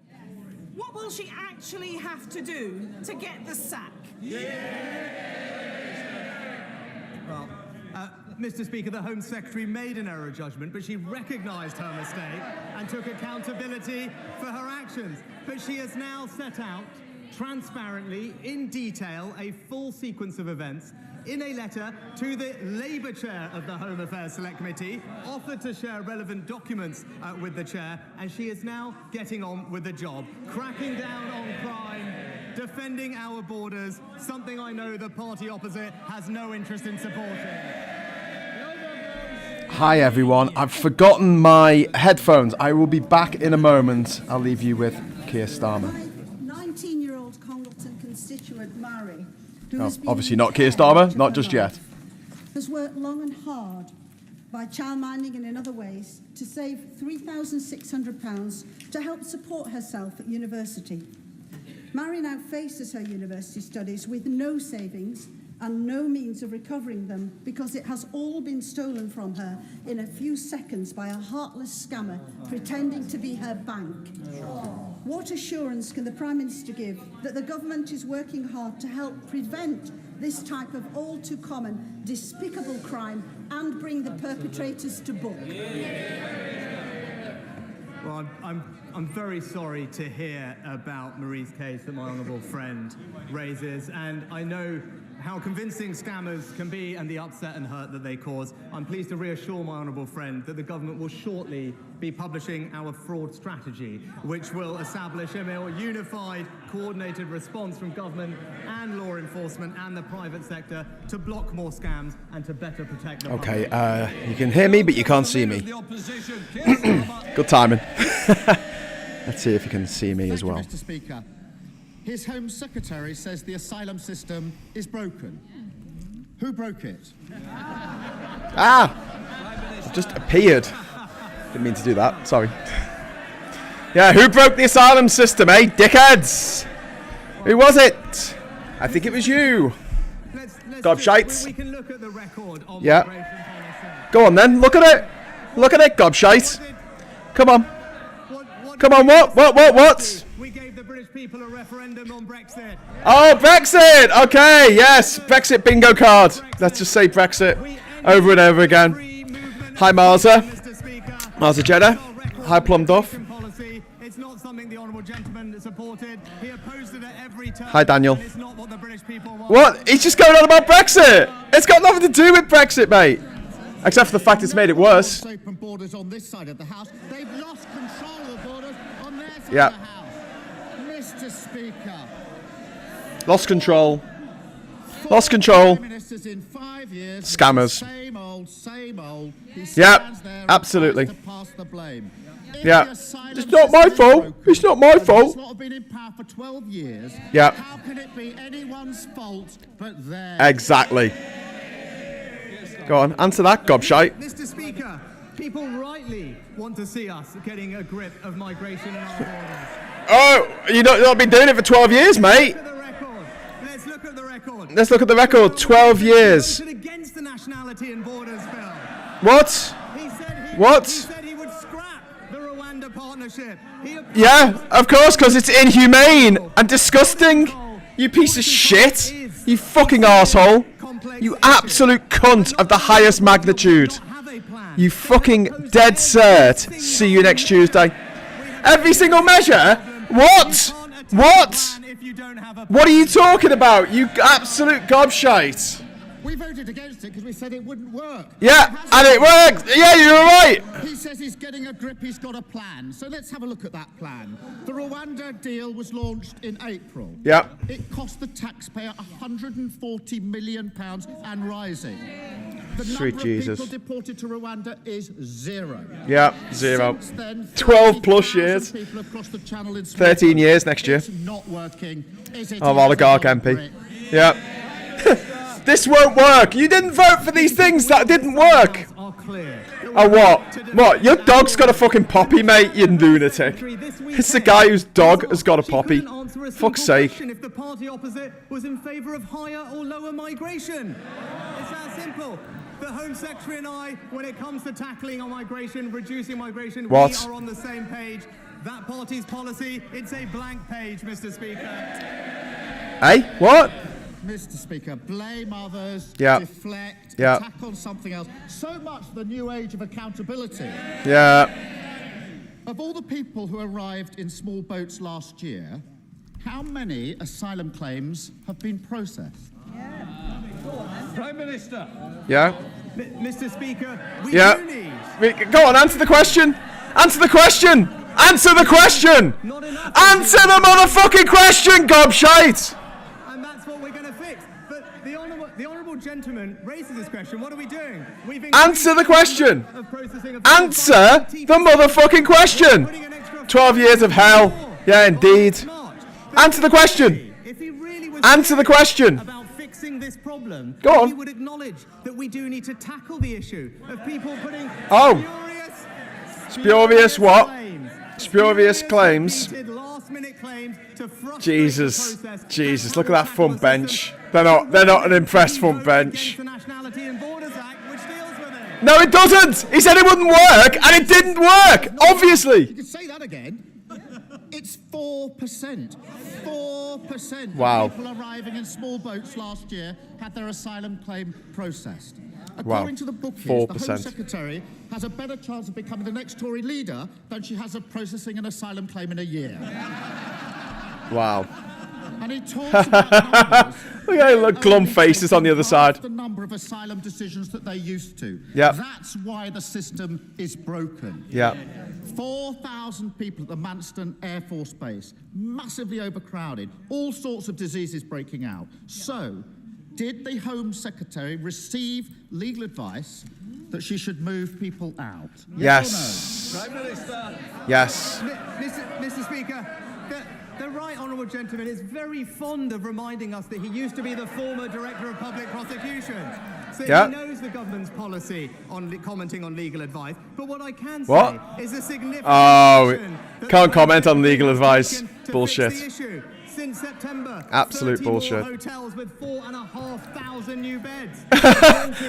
for. What will she actually have to do to get the sack? Well, Mr. Speaker, the Home Secretary made an error of judgment, but she recognised her mistake and took accountability for her actions. But she has now set out, transparently, in detail, a full sequence of events in a letter to the Labour Chair of the Home Affairs Select Committee, offered to share relevant documents with the Chair, and she is now getting on with the job, cracking down on crime, defending our borders, something I know the party opposite has no interest in supporting. Hi everyone, I've forgotten my headphones. I will be back in a moment. I'll leave you with Keir Starmer. My 19-year-old Congleton constituent, Mary, who Oh, has been obviously not Keir Starmer, not just yet. has worked long and hard by childminding and in other ways to save £3,600 to help support herself at university. Mary now faces her university studies with no savings and no means of recovering them because it has all been stolen from her in a few seconds by a heartless scammer pretending to be her bank. What assurance can the Prime Minister give that the government is working hard to help prevent this type of all too common, despicable crime and bring the perpetrators to book? Well, I'm very sorry to hear about Marie's case that my honourable friend raises, and I know how convincing scammers can be and the upset and hurt that they cause. I'm pleased to reassure my honourable friend that the government will shortly be publishing our fraud strategy, which will establish a more unified, coordinated response from government and law enforcement and the private sector to block more scams and to better protect the public. Okay, you can hear me, but you can't see me. Good timing. Let's see if you can see me as well. Mr. Speaker. His Home Secretary says the asylum system is broken. Who broke it? It just appeared. Didn't mean to do that, sorry. Yeah, who broke the asylum system, eh, dickheads? Who was it? I think it was you. Gobshites. We can look at the record on Yeah. migration policy. Go on then, look at it. Look at it, gobshite. Come on. Come on, what? We gave the British people a referendum on Brexit. Oh, Brexit! Okay, yes, Brexit bingo card. Let's just say Brexit over and over again. Hi, Marza. Marza Jeddah. Hi, Plum Duff. It's not something the honourable gentleman supported. He opposed it at every turn. Hi, Daniel. It's not what the British people want. What? He's just going on about Brexit. It's got nothing to do with Brexit, mate. Except for the fact it's made it worse. Open borders on this side of the House. They've lost control of the borders on their side Yeah. of the House. Mr. Speaker. Lost control. Lost control. Prime Ministers in 5 years. Scammers. Same old. He Yep, stands there and absolutely. tries to pass the blame. If Yeah. the asylum It's not my system is fault. broken, It's not my and fault. It's not been in power for 12 years. Yeah. How can it be anyone's fault but theirs? Exactly. Go on, answer that, gobshite. Mr. Speaker, people rightly want to see us getting a grip of migration in our borders. Oh, you've not been doing it for 12 years, mate. Let's look at the record. Let's look at the record. 12 years. He voted against the Nationality and Borders Bill. What? He said he would scrap the Rwanda partnership. Yeah, of course, because it's inhumane and disgusting. You piece of shit. You fucking arsehole. You absolute cunt of the highest magnitude. You fucking dead cert. See you next Tuesday. Every single measure? What? What? What are you talking about? You absolute gobshite. We voted against it because we said it wouldn't work. Yeah, and it worked. Yeah, you were right. He says he's getting a grip, he's got a plan. So let's have a look at that plan. The Rwanda deal was launched in April. Yeah. It cost the taxpayer £140 million and rising. The Sweet number Jesus. of people deported to Rwanda is 0. Yeah, 0. Since then, 12 plus years. people have crossed the channel in 13 years next year. It's not working. Is it? Of oligarch MP. Yeah. This won't work. You didn't vote for these things that didn't work. Oh, what? What? Your dog's got a fucking poppy, mate, you lunatic. It's the guy whose dog has got a poppy. Fuck's sake. If the party opposite was in favour of higher or lower migration. It's that simple. The Home Secretary and I, when it comes to tackling on migration, reducing migration, What? we are on the same page. that party's policy, it's a blank page, Mr. Speaker. Hey, what? Mr. Speaker, blame others, Yeah. deflect, Yeah. attack on something else. So much the new age of accountability. Yeah. Of all the people who arrived in small boats last year, how many asylum claims have been processed? Prime Minister. Yeah. Mr. Speaker, we Yeah. do need... Go on, answer the question. Answer the question. Answer the question. Not enough. Answer the motherfucking question, gobshite. And that's what we're going to fix. But the honourable gentleman raises this question. What are we doing? Answer the question. Of processing of Answer the motherfucking question. 12 years of hell. Yeah, indeed. Answer the question. If he really was Answer the question. about fixing this problem, Go on. he would acknowledge that we do need to tackle the issue of people putting Spurious what? claims. Spurious claims. Repeated last-minute claims to frustrate Jesus, the process. Jesus, look at that front bench. They're not an impressed front bench. The Nationality and Borders Act, which deals with it. No, it doesn't. He said it wouldn't work, and it didn't work. You Obviously. can say that again. It's 4%. 4% Wow. of people arriving in small boats last year had their asylum claim processed. Wow. According to the bookies, the 4%. Home Secretary has a better chance of becoming the next Tory leader than she has of processing an asylum claim in a year. Wow. And he talks about numbers. Look at look glum faces on the other side. The number of asylum decisions that they used to. Yeah. That's why the system is broken. Yeah. 4,000 people at the Manston Air Force Base, massively overcrowded, all sorts of diseases breaking out. So, did the Home Secretary receive legal advice that she should move people out? Yes. Prime Minister. Yes. Mr. Speaker, the right honourable gentleman is very fond of reminding us that he used to be the former Director of Public Prosecutions. So Yeah. he knows the government's policy on commenting on legal advice. But what I can What? say is a significant Oh, action that can't the comment on government legal has advice. taken to Bullshit. fix the issue. Since September, Absolute 30 more bullshit. hotels with 4,500 new beds.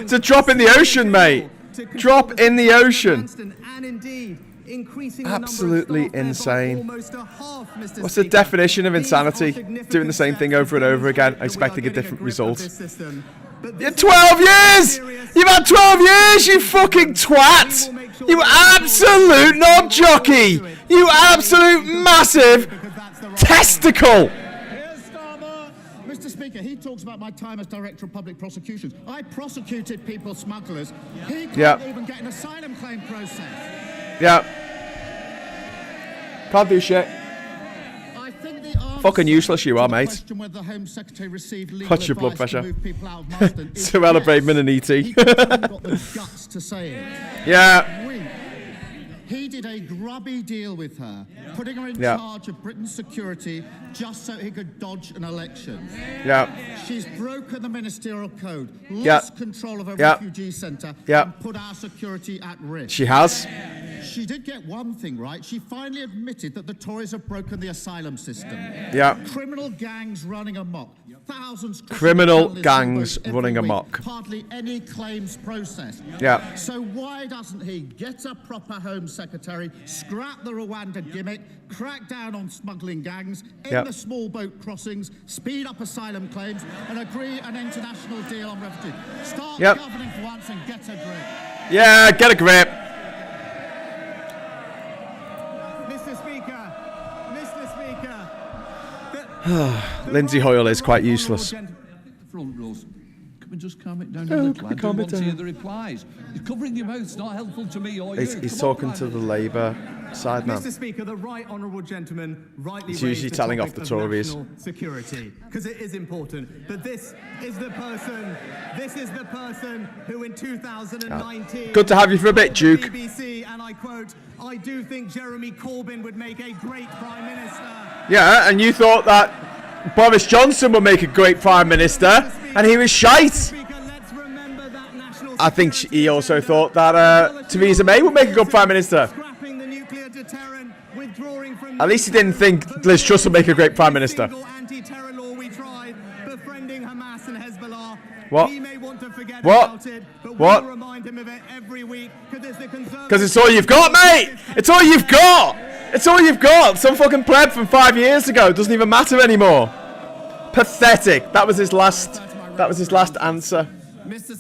It's a drop in the ocean, mate. Drop in the ocean. And indeed, increasing Absolutely the number of staff there by insane. almost a half, Mr. What's the Speaker. definition of These are insanity? significant Doing the same thing steps over and over again, that we are expecting a getting different grip of result. this system. But Yeah, this 12 is years! serious. You've had 12 years, you fucking twat! You absolute knob jockey! You absolute massive Because that's the right testicle! Here's Starmer. Mr. Speaker, he talks about my time as Director of Public Prosecutions. I prosecuted people smugglers. He can't Yeah. even get an asylum claim process. Yeah. Can't do shit. I think the answer Fucking useless you are, to the mate. question whether the Home Secretary received legal Watch your blood advice to pressure. move people out of Marsden is Suella yes. Braidman and E.T. He just hasn't got the guts to say it. Yeah. He did a grubby deal with her, putting her in Yeah. charge of Britain's security just so he could dodge an election. Yeah. She's broken the ministerial code, Yeah. lost control of a Yeah. refugee centre, Yeah. and put our security at risk. She has. She did get one thing right. She finally admitted that the Tories have broken the asylum system. Yeah. Criminal gangs running amok. Thousands Criminal crossing the gangs every running week. amok. Hardly any claims processed. Yeah. So why doesn't he get a proper Home Secretary, scrap the Rwanda gimmick, crack down on smuggling gangs, end Yep. the small boat crossings, speed up asylum claims, and agree an international deal on refugees? Start Yep. governing for once and get a grip. Yeah, get a grip. Mr. Speaker, Lindsay Hoyle is quite useless. Front rows. Can we just calm it down Oh, a little? can I we do calm it want to hear down? the replies. You're covering your mouth. It's not helpful to me or He's you. he's Come on, talking to Prime the Minister. Labour side now. Mr. Speaker, the right honourable gentleman rightly He's usually raised the telling off topic the of Tories. national security, because it is important. But this is the person who in 2019... Good to have you for a bit, Duke. BBC, and I quote, "I do think Jeremy Corbyn would make a great Prime Minister." Yeah, and you thought that Boris Johnson would make a great Prime Minister, and he was shite. Speaker, let's remember that national I think security he also measure, thought that Theresa May would make a good Prime Minister. scrapping the nuclear deterrent, withdrawing from At least he didn't think Liz Truss would make a great Prime Minister. Single anti-terror law we tried, befriending Hamas and Hezbollah. What? He may want to forget What? about it, but What? we'll remind him of it every week because it's the Because it's all you've got, mate! It's all you've got! It's all you've got. Some fucking pleb from 5 years ago. Doesn't even matter anymore. Pathetic. That was his last. That was his last answer.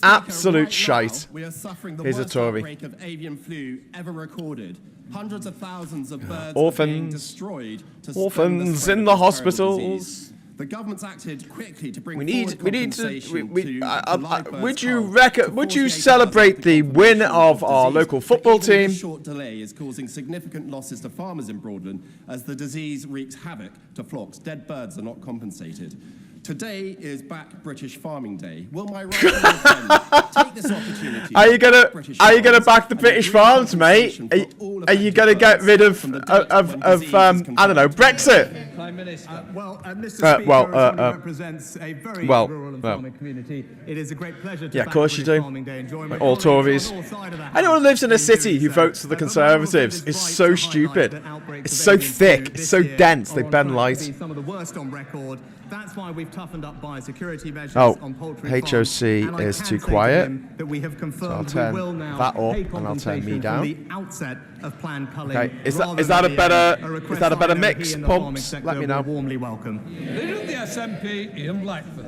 Absolute shite. We are suffering the He's a worst Tory. outbreak of avian flu ever recorded. Hundreds of thousands of birds Orphans. are being destroyed to stem Orphans spread in of the this terrible hospitals. disease. The government's acted quickly to bring We need to. compensation to live birds Would you culled to Would you 48 celebrate hours the after win confirmation of our disease. local football But even team? this short delay is causing significant losses to farmers in Broadland as the disease wreaks havoc to flocks. Dead birds are not compensated. Today is Back British Farming Day. Will my right honourable friend take this opportunity? Are you gonna British Are you gonna farmers back the and British agree farms, mate? compensation for all Are you affected gonna get birds rid of from the date when disease is I don't know, confirmed? Brexit? Prime Minister. Well, Mr. Uh, Speaker, well, as someone who uh, represents a very well, rural and well. farming community, it is a great pleasure to Yeah, of back course you British do. Farming Day, and join my All colleagues Tories. on all sides of the Anyone who House lives in a in city doing who so. votes for the But my honourable Conservatives friend is right so to highlight stupid. that outbreaks It's of so avian flu thick. It's this so year dense. are They on bend track light. to be some of the worst on record. That's why we've toughened up biosecurity measures Oh, on poultry HOC farms. And I is can too say to quiet. him that we have confirmed I'll turn we will now that up pay and I'll turn me compensation down. from the outset of planned culling. Okay, is that- rather is that than a better- a request is that a better I know mix, he and the farming Pumps? sector Let me know. will warmly welcome. Leader of the SNP, Ian Blackford.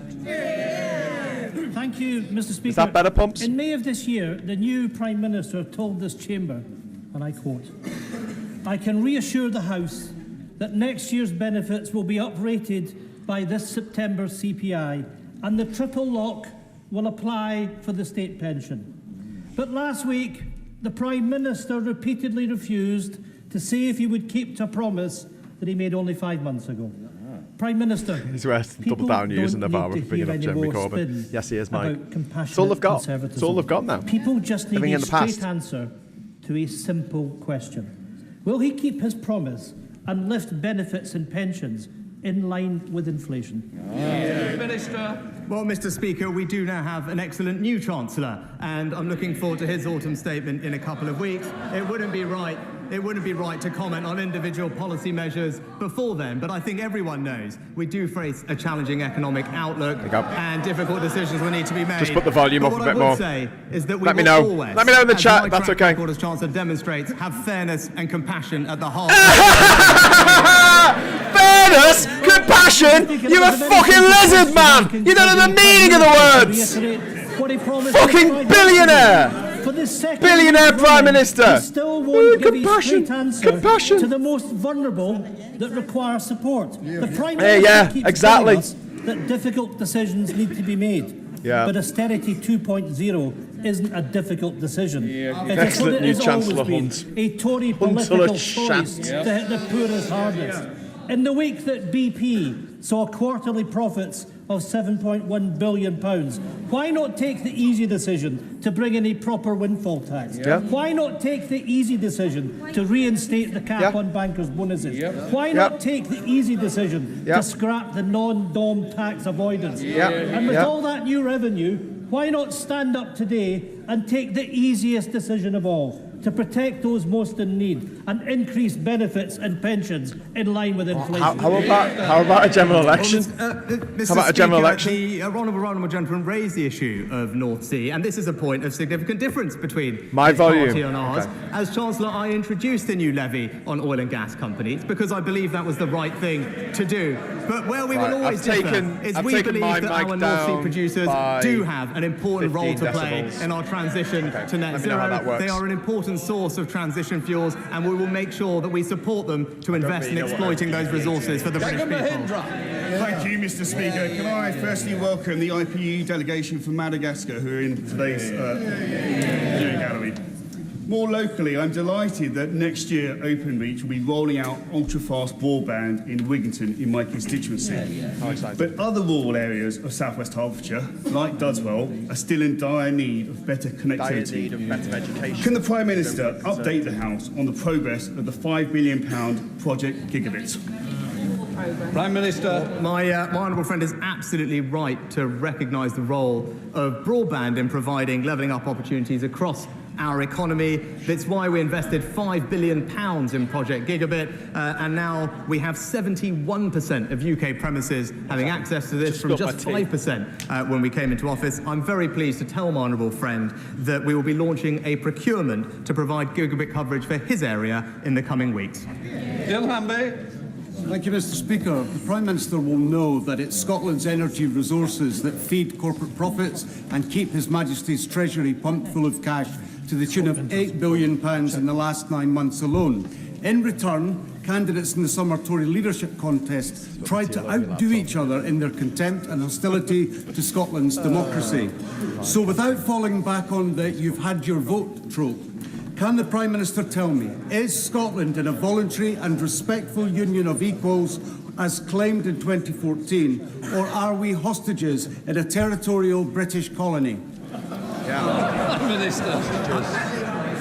Thank you, Mr. Speaker. Is that better, Pumps? In May of this year, the new Prime Minister told this chamber, and I quote, "I can reassure the House that next year's benefits will be uprated by this September CPI, and the triple lock will apply for the state pension." But last week, the Prime Minister repeatedly refused to say if he would keep to a promise that he made only 5 months ago. Prime Minister, He's worth double people down using don't Navarra need for to being hear up any Jeremy more Corbyn. spin Yes, he is, mate. about compassionate It's all they've got. It's conservatism. all they've got now. People just need Living a in the straight past. answer to a simple question. Will he keep his promise and lift benefits and pensions in line with inflation? Minister. Well, Mr. Speaker, we do now have an excellent new Chancellor, and I'm looking forward to his autumn statement in a couple of weeks. It wouldn't be right to comment on individual policy measures before then, but I think everyone knows we do face a challenging economic outlook you go. and difficult decisions will need to be made. Just put the volume But up a what bit I would more. say is that we Let me will know. always, Let me know in the as chat, my that's track okay. record as Chancellor demonstrates, have fairness and compassion at the heart. Fairness, compassion. You're a fucking lizard, man. You don't know the meaning of the words. Fucking billionaire. Billionaire Prime Minister. He still won't give compassion, a straight answer compassion. to the most vulnerable that require support. The Prime Yeah, Minister yeah, keeps exactly. telling us that difficult decisions need to be made. Yeah. But austerity 2.0 isn't a difficult decision. It is what Excellent it new has Chancellor always been, Hunt. a Tory Hunt political a choice chant. to hit the poorest hardest. In the week that BP saw quarterly profits of £7.1 billion, why not take the easy decision to bring in a proper windfall tax? Yeah. Why not take the easy decision to reinstate the cap Yeah. on bankers' bonuses? Why Yeah. not take the easy decision Yeah. to scrap the non-dom tax avoidance? Yeah. And with Yeah. all that new revenue, why not stand up today and take the easiest decision of all, to protect those most in need and increase benefits and pensions in line with inflation? How about a general election? Mr. How about a general Speaker, election? The honourable gentleman raised the issue of North Sea, and this is a point of significant difference between My his volume. party and ours. Okay. As Chancellor, I introduced the new levy on oil and gas companies because I believe that was the right thing to do. But where we Right, will always I've differ taken- is I've we taken believe my that mic our North Sea down producers by do have an important role 15 to play decibels. in our transition Okay, to net let me know how zero. that works. They are an important source of transition fuels, and we will make sure that we support them to invest in really know what exploiting those resources for the British people. Mahindra. Thank you, Mr. Speaker. Can I firstly welcome the IPU delegation from Madagascar who are in today's viewing gallery. More locally, I'm delighted that next year Openreach will be rolling out ultra-fast broadband in Wigginton in my constituency. How exciting. But other rural areas of South West Hertfordshire, like Dudswell, are still in dire need of better Dire connectivity. need of better education. Can the Prime Minister update the House on the progress of the £5 billion Project Gigabit? Prime Minister. My honourable friend is absolutely right to recognise the role of broadband in providing levelling up opportunities across our economy. That's why we invested £5 billion in Project Gigabit, and now we have 71% of UK premises having access to this from just 5% when we came into office. I'm very pleased to tell my honourable friend that we will be launching a procurement to provide gigabit coverage for his area in the coming weeks. Thank you, Mr. Speaker. The Prime Minister will know that it's Scotland's energy resources that feed corporate profits and keep His Majesty's Treasury pumped full of cash to the tune of £8 billion in the last 9 months alone. In return, candidates in the summer Tory leadership contest tried to outdo each other in their contempt and hostility to Scotland's democracy. So without falling back on the "you've had your vote" trope, can the Prime Minister tell me, is Scotland in a voluntary and respectful union of equals as claimed in 2014, or are we hostages in a territorial British colony?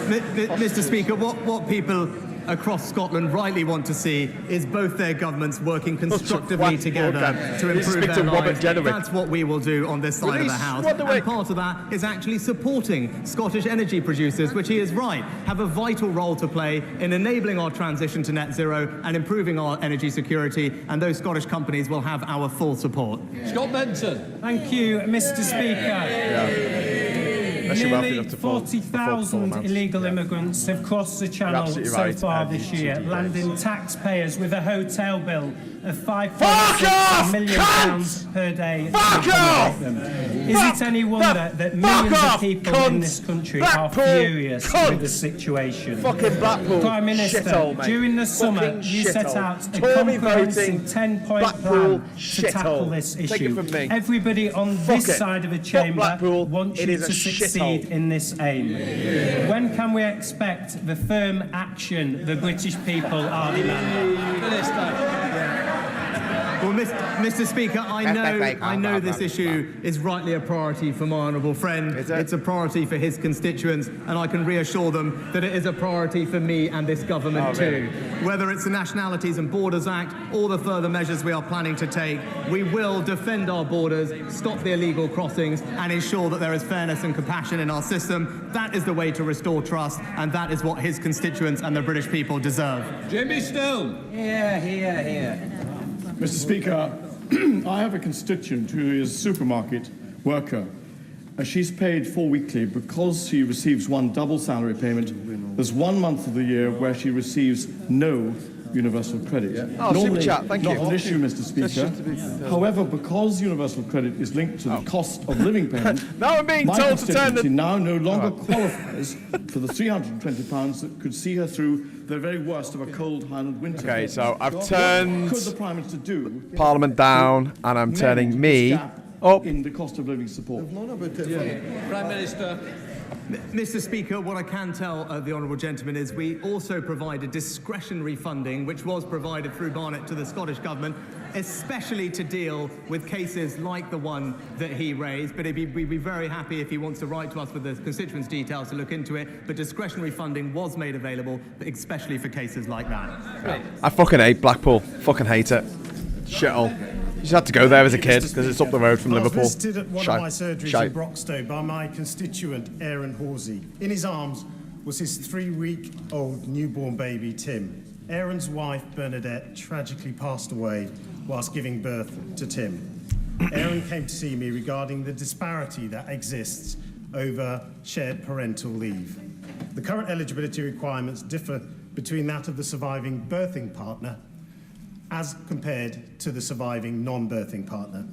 Mr. Speaker, what people across Scotland rightly want to see is both their governments working constructively together to improve their lives. That's what we will do on this side of the House. And part of that is actually supporting Scottish energy producers, which he is right, have a vital role to play in enabling our transition to net zero and improving our energy security, and those Scottish companies will have our full support. Scott Benson. Thank you, Mr. Speaker. Nearly 40,000 illegal immigrants have crossed the Channel so far this year, landing taxpayers with a hotel bill of £5.6 million per day. Is it any wonder that millions of people in this country are furious with the situation? Prime Minister, during the summer you set out a comprehensive 10-point plan to tackle this issue. Everybody on this side of the chamber wants you to succeed in this aim. When can we expect the firm action the British people are demanding? Well, Mr. Speaker, I know this issue is rightly a priority for my honourable friend. It's a priority for his constituents, and I can reassure them that it is a priority for me and this government too. Whether it's the Nationalities and Borders Act or the further measures we are planning to take, we will defend our borders, stop the illegal crossings, and ensure that there is fairness and compassion in our system. That is the way to restore trust, and that is what his constituents and the British people deserve. Jimmy Still. Here. Mr. Speaker, I have a constituent who is a supermarket worker. She's paid 4 weekly because she receives one double salary payment. There's 1 month of the year where she receives no universal credit. Normally, not an issue, Mr. Speaker. However, because universal credit is linked to the cost of living payment, now I'm being my told to turn constituency the... now no longer qualifies for the £320 that could see her through the very worst of a cold Highland winter. Okay, so I've turned What could the Prime Minister do? Parliament down, and I'm turning me up. In the cost of living support. Prime Minister. Mr. Speaker, what I can tell the honourable gentleman is we also provided discretionary funding, which was provided through Barnett to the Scottish Government, especially to deal with cases like the one that he raised. But we'd be very happy if he wants to write to us with the constituents' details to look into it. But discretionary funding was made available, especially for cases like that. I fucking hate Blackpool. Fucking hate it. Shithole. You just had to go there as a kid because it's up the road from Liverpool. I was visited at one of my surgeries in Broxtowe by my constituent, Aaron Horsey. In his arms was his 3-week-old newborn baby, Tim. Aaron's wife, Bernadette, tragically passed away whilst giving birth to Tim. Aaron came to see me regarding the disparity that exists over shared parental leave. The current eligibility requirements differ between that of the surviving birthing partner as compared to the surviving non-birthing partner.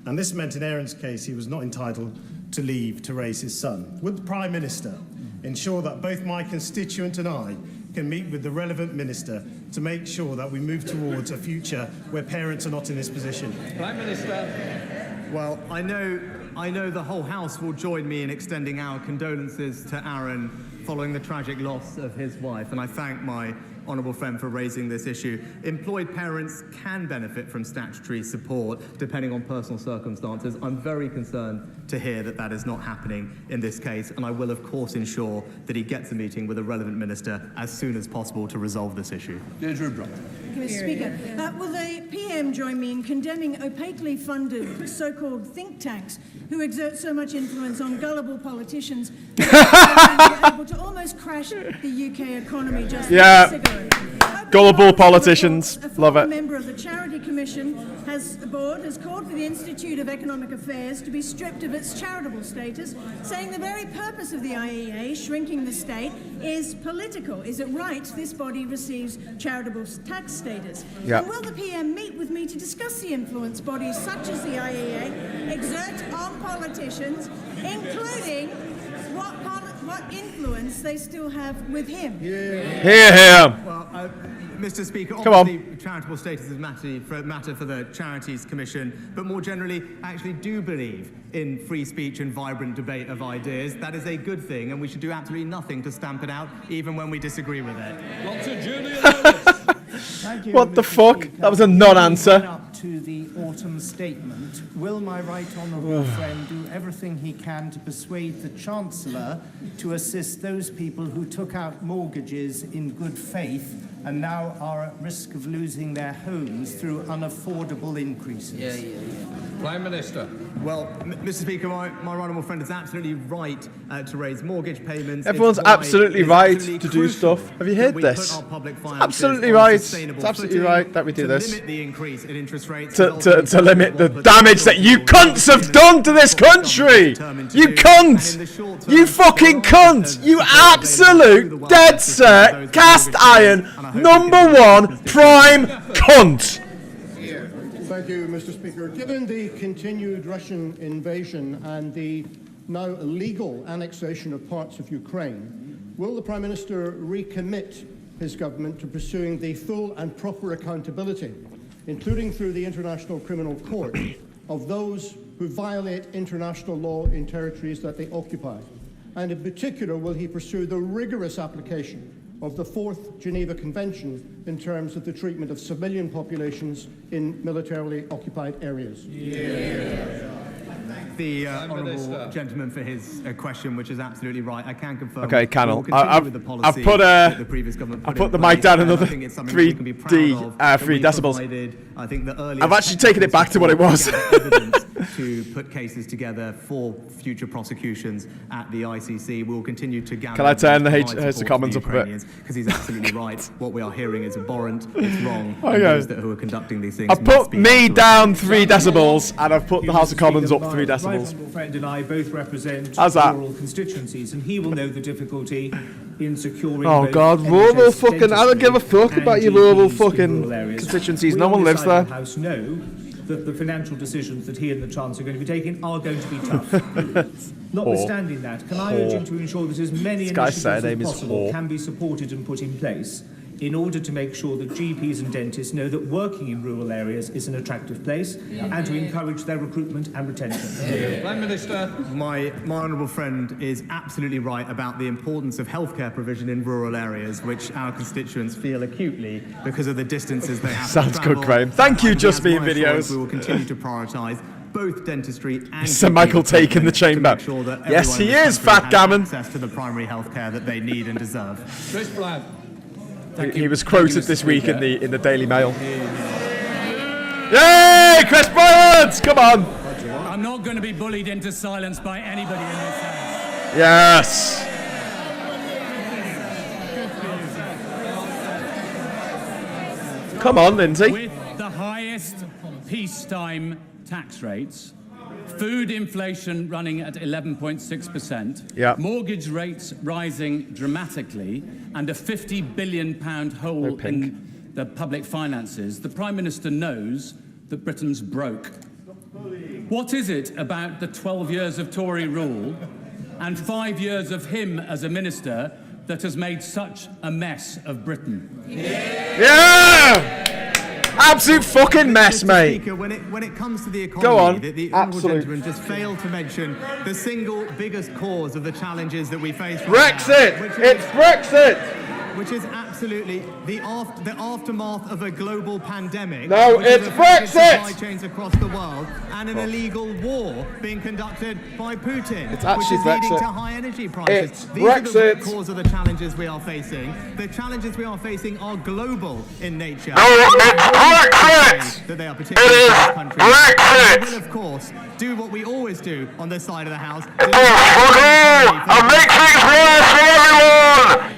And this meant in Aaron's case he was not entitled to leave to raise his son. Would the Prime Minister ensure that both my constituent and I can meet with the relevant minister to make sure that we move towards a future where parents are not in this position? Prime Minister. Well, I know the whole House will join me in extending our condolences to Aaron following the tragic loss of his wife, and I thank my honourable friend for raising this issue. Employed parents can benefit from statutory support depending on personal circumstances. I'm very concerned to hear that that is not happening in this case, and I will of course ensure that he gets a meeting with a relevant minister as soon as possible to resolve this issue. Deirdre Brown. Mr. Speaker, will the PM join me in condemning opaquely funded so-called think tanks who exert so much influence on gullible politicians that are able to almost crash the UK economy just like a cigarette? Gullible politicians. Love it. A member of the Charity Commission board has called for the Institute of Economic Affairs to be stripped of its charitable status, saying the very purpose of the IEA, shrinking the state, is political. Is it right this body receives charitable tax status? Yeah. And will the PM meet with me to discuss the influence bodies such as the IEA exert on politicians, including what influence they still have with him? Hear him. Well, Mr. Speaker, Come on. obviously charitable status is a matter for the Charities Commission, but more generally, I actually do believe in free speech and vibrant debate of ideas. That is a good thing, and we should do absolutely nothing to stamp it out, even when we disagree with it. Dr. Julian Lewis. Thank you, What the Mr. fuck? Speaker. That was a non-answer. Leading up to the autumn statement, will my right honourable friend do everything he can to persuade the Chancellor to assist those people who took out mortgages in good faith and now are at risk of losing their homes through unaffordable increases? Prime Minister. Well, Mr. Speaker, my honourable friend is absolutely right to raise mortgage payments. Everyone's It's why absolutely it's right absolutely to do crucial stuff. Have you that heard we this? put our public It's finances absolutely on a right. It's sustainable absolutely footing, right that we do to this. limit the increase in interest rates. To limit the damage that you cunts have done to this country. You cunt! You fucking cunt! You absolute dead set, cast iron, #1 prime cunt! Thank you, Mr. Speaker. Given the continued Russian invasion and the now illegal annexation of parts of Ukraine, will the Prime Minister recommit his government to pursuing the full and proper accountability, including through the International Criminal Court, of those who violate international law in territories that they occupy? And in particular, will he pursue the rigorous application of the 4th Geneva Convention in terms of the treatment of civilian populations in militarily occupied areas? The honourable gentleman for his question, which is absolutely right. I can confirm. Okay, Cannell. we will continue with the policy I've put that the previous government I put put in the place, mic down and I another think it's something we can be proud of, that 3 we decibels. provided, I think the earliest I've actually taken it back to what it was. evidence to put cases together for future prosecutions at the ICC. We will continue to gather. Can I turn the House of Commons up a bit? Because he's absolutely right. What we are hearing is abhorrent. It's wrong. Okay. And those who are conducting these things. I've must put be me held to down account. 3 decibels, and I've put the House of Commons up 3 My right decibels. honourable friend and I both represent How's that? rural constituencies, and he will know the difficulty in securing. Oh both God, NHS rural fucking! I don't give a fuck and about your GPs rural in fucking rural areas. constituencies. We No on one this lives side there. of the House know that the financial decisions that he and the Chancellor are going to be taking are going to be tough. Notwithstanding that, can I urge him to ensure that as many This guy's initiatives surname as is possible Whore. can be supported and put in place in order to make sure that GPs and dentists know that working in rural areas is an attractive place and to encourage their recruitment and retention? Prime Minister. My honourable friend is absolutely right about the importance of healthcare provision in rural areas, which our constituents feel acutely because of the distances they have Sounds to travel. good, Graham. Thank you, And Just as Me my videos. assurance, we will continue to prioritise both dentistry and Sir Michael GP take in the recruitment to chamber. make sure that Yes, everyone he in the is, country fat has gammon. access to the primary healthcare that they need and deserve. Chris Black. He was quoted this week in the Daily Mail. Yay, Chris Bryant! Come on. I'm not going to be bullied into silence by anybody in this house. Yes. Come on, Lindsay. With the highest peacetime tax rates, food inflation running at 11.6%, Yeah. mortgage rates rising dramatically, and a £50 billion hole in the public finances, the Prime Minister knows that Britain's broke. What is it about the 12 years of Tory rule and 5 years of him as a minister that has made such a mess of Britain? Yeah! Absolute fucking mess, mate. Speaker, when it comes to the economy, Go on. the honourable Absolute. gentleman just failed to mention the single biggest cause of the challenges that we face. Brexit! It's Brexit! which is absolutely the aftermath of a global pandemic. No, it's Brexit! Supply chains across the world and an illegal war being conducted by Putin, It's actually which is leading Brexit. to high energy prices. It's These are the Brexit. root cause of the challenges we are facing. The challenges we are facing are global in nature. That they are particularly in this country. We will, of course, do what we always do on this side of the house. I'll make things worse for everyone!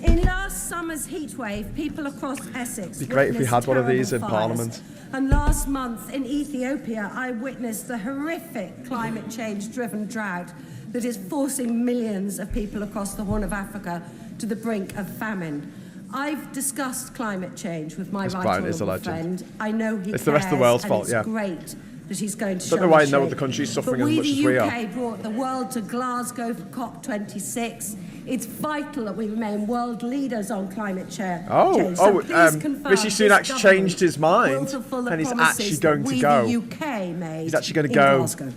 In last summer's heatwave, people across Essex It'd be great if we had one of these in witnessed terrible Parliament. fires. And last month in Ethiopia, I witnessed the horrific climate change-driven drought that is forcing millions of people across the Horn of Africa to the brink of famine. I've discussed climate change with my right honourable friend. I know he It's the rest of the world's cares, fault, and yeah. it's great that he's going to Don't show know why us no shape. other country's suffering But as much as we the are. UK brought the world to Glasgow for COP26. It's vital that we remain world leaders on climate change. So please confirm Rishi this Sunak's government changed his mind will fulfil the and he's promises actually that going to we, go. the UK, made He's actually going to in go. Glasgow.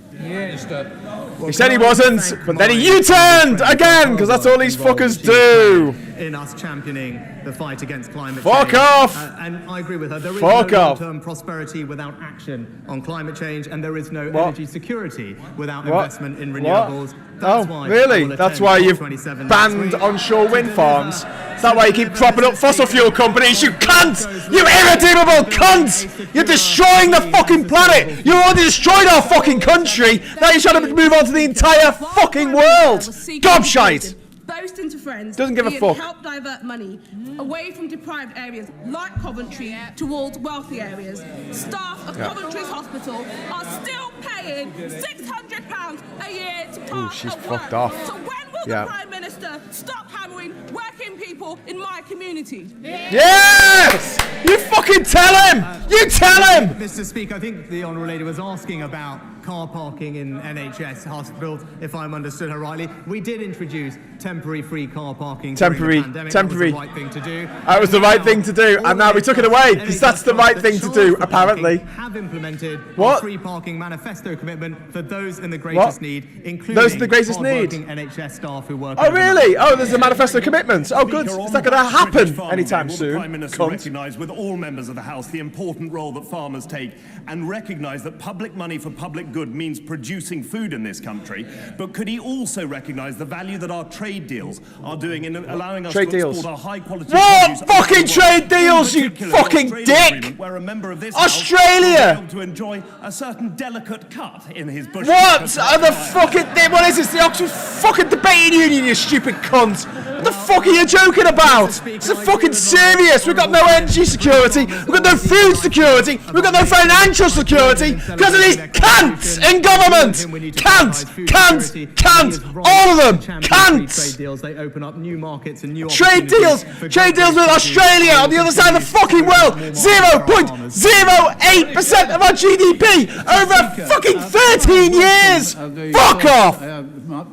He said he wasn't, but then he U-turned again, because that's all these fuckers do. In us championing the fight against climate Fuck change. off! And I agree with her. There is Fuck no off! long-term prosperity without action on climate change, and there is no What? energy security without What? investment in What? renewables. That's why Really? I will That's attend why you've COP27 banned next week. onshore wind farms? Is that why you keep propping up fossil fuel companies, you cunt? You irredeemable cunt! You're destroying the fucking planet! You already destroyed our fucking country! Now you're trying to move on to the entire fucking world! Gobshite! Boasting to friends, Doesn't give a being fuck. help divert money away from deprived areas like Coventry towards wealthy areas. Staff of Yeah. Coventry's hospital are still paying £600 a year to Ooh, park she's at work. fucked off. So when will Yeah. the Prime Minister stop hammering working people in my community? Yes! You fucking tell him! You tell him! Mr. Speaker, I think the Honourable Lady was asking about car parking in NHS hospitals, if I'm understood her rightly. We did introduce temporary free car parking Temporary, during the pandemic. temporary. That was the right thing to do. That was the right thing to do, and now we took it away, because that's the right thing to do, apparently. Have implemented What? a free parking manifesto commitment for those in the greatest need, including Those in the greatest need? hard-working NHS staff who work. Oh, really? Oh, there's a manifesto commitment. Oh, good. Is that going to happen anytime Will soon? the Prime Minister Cunt. recognise with all members of the House the important role that farmers take and recognise that public money for public good means producing food in this country? But could he also recognise the value that our trade deals are doing in allowing us Trade to deals. export our high-quality What produce fucking around the world? trade deals, In you particular, the fucking Australia dick? Agreement, where a member of this Australia! House will be able to enjoy a certain delicate cut in his bush. What are the fucking... What is this? The Oxford fucking debating union, you stupid cunt! What the fuck are you joking about? It's fucking serious! We've got no energy security, we've got no food security, we've got no financial security because of these cunts in government! Cunts! Cunts! Cunts! All of them! Cunts! Trade deals, they open up new markets and new Trade deals! Trade deals with Australia on the other side of the fucking world! 0.08% of our GDP over fucking 13 years! Fuck off!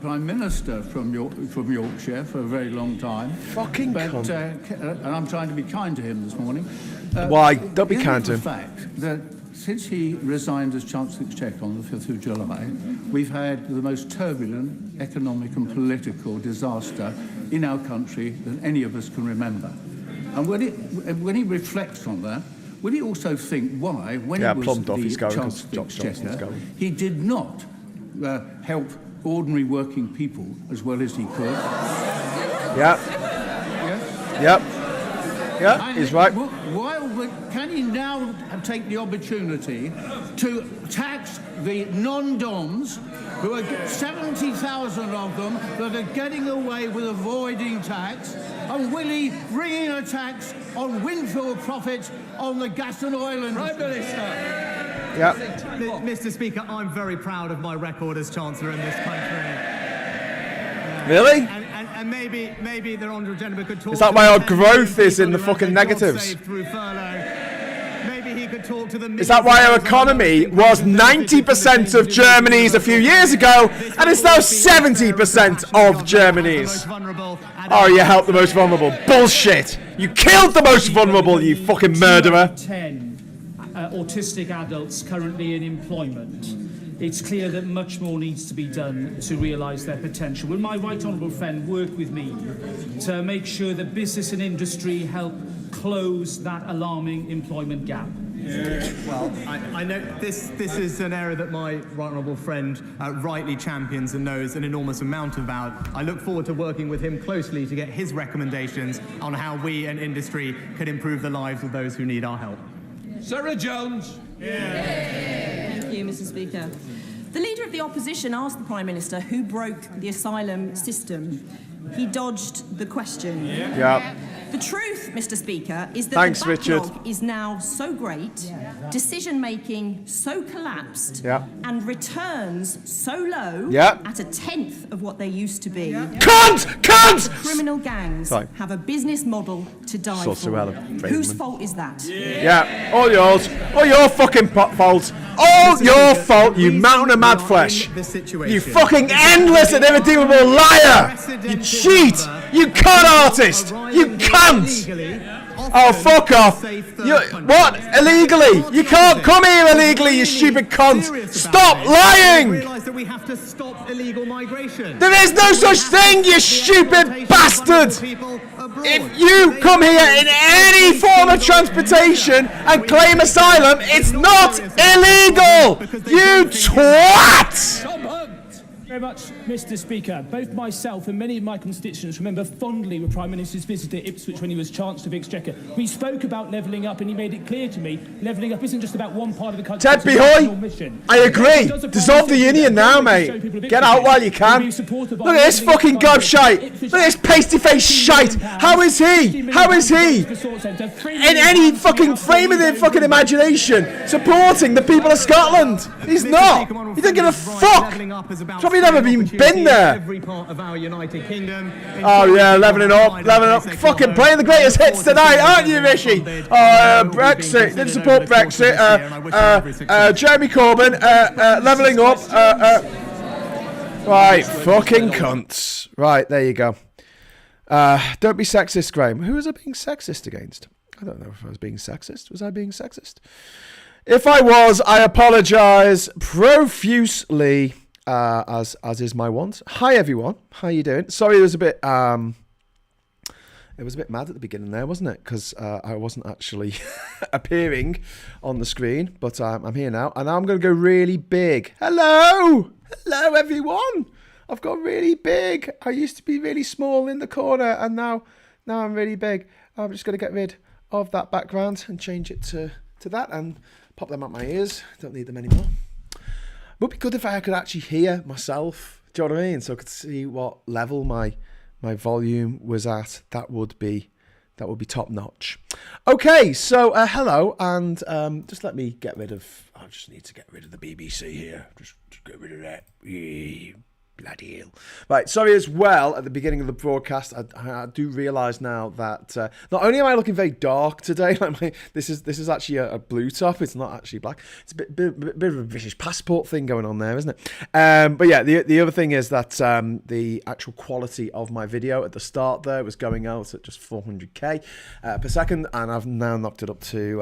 Prime Minister from Yorkshire for a very long time. Fucking cunt. And I'm trying to be kind to him this morning. Why? Don't be kind to him. The fact that since he resigned as Chancellor of the Exchequer on the 5th of July, we've had the most turbulent economic and political disaster in our country than any of us can remember. And when he reflects on that, will he also think why, when he was the Chancellor of the Exchequer, he did not help ordinary working people as well as he could? Yep. Yep. Yeah, he's right. Can he now take the opportunity to tax the non-DOMs, who are 70,000 of them, that are getting away with avoiding tax? And will he bring in a tax on windfall profits on the gas and oil industry? Prime Minister. Yep. Mr. Speaker, I'm very proud of my record as Chancellor in this country. Really? And maybe the Honourable Gentleman could talk. Is that why our growth is in the fucking negatives? Maybe he could talk to the. Is that why our economy was 90% of Germany's a few years ago, and it's now 70% of Germany's? Oh, you helped the most vulnerable. Bullshit! You killed the most vulnerable, you fucking murderer! 10 autistic adults currently in employment. it's clear that much more needs to be done to realise their potential. Will my right honourable friend work with me to make sure that business and industry help close that alarming employment gap? Well, I know this is an area that my right honourable friend rightly champions and knows an enormous amount about. I look forward to working with him closely to get his recommendations on how we and industry can improve the lives of those who need our help. Sarah Jones. Thank you, Mr. Speaker. The Leader of the Opposition asked the Prime Minister who broke the asylum system. He dodged the question. Yeah. The truth, Mr. Speaker, is that Thanks, the backlog Richard. is now so great, decision-making so collapsed, and returns so low at a tenth of what they used to be. Cunt! Criminal gangs have a business model to die for. Whose fault is that? Yeah, all yours. All your fucking fault. All your fault, you mountain of mad flesh. You fucking endless and irredeemable liar. You cheat. You con artist. You cunt. Oh, fuck off. What? Illegally? You can't come here illegally, you stupid cunt. Stop lying. Realise that we have to stop illegal migration. There is no such thing, you stupid bastard! If you come here in any form of transportation and claim asylum, it's not illegal! You twat! Very much, Mr. Speaker. Both myself and many of my constituents remember fondly the Prime Minister's visit to Ipswich when he was Chancellor of Exchequer. We spoke about levelling up, and he made it clear to me levelling up isn't just about one part of the country. Ted Behoy, I agree. Dissolve the union now, mate. Get out while you can. Look at this fucking gobshite. Look at this pasty-faced shite. How is he? How is he? In any fucking frame of their fucking imagination, supporting the people of Scotland. He's not. He doesn't give a fuck. Probably never even been there. Every part of our United Kingdom. Oh yeah, levelling up. Fucking playing the greatest hits tonight, aren't you, Rishi? Brexit, didn't support Brexit. Jeremy Corbyn, levelling up. Right, fucking cunts. Right, there you go. Don't be sexist, Graham. Who was I being sexist against? I don't know if I was being sexist. Was I being sexist? If I was, I apologise profusely. As is my want. Hi everyone, how you doing? Sorry, it was a bit mad at the beginning there, wasn't it? Because I wasn't actually appearing on the screen, but I'm here now, and I'm going to go really big. Hello everyone. I've got really big. I used to be really small in the corner, and now I'm really big. I'm just going to get rid of that background and change it to that, and pop them out my ears. Don't need them anymore. Would be good if I could actually hear myself. Do you know what I mean? So I could see what level my volume was at. That would be top notch. Okay, so hello, and just let me get rid of. I just need to get rid of the BBC here. Just get rid of that. Bloody hell. Right, sorry as well, at the beginning of the broadcast, I do realise now that not only am I looking very dark today, like this is actually a blue top, it's not actually black. It's a bit of a British passport thing going on there, isn't it? But yeah, the other thing is that the actual quality of my video at the start there was going out at just 400k per second, and I've now knocked it up to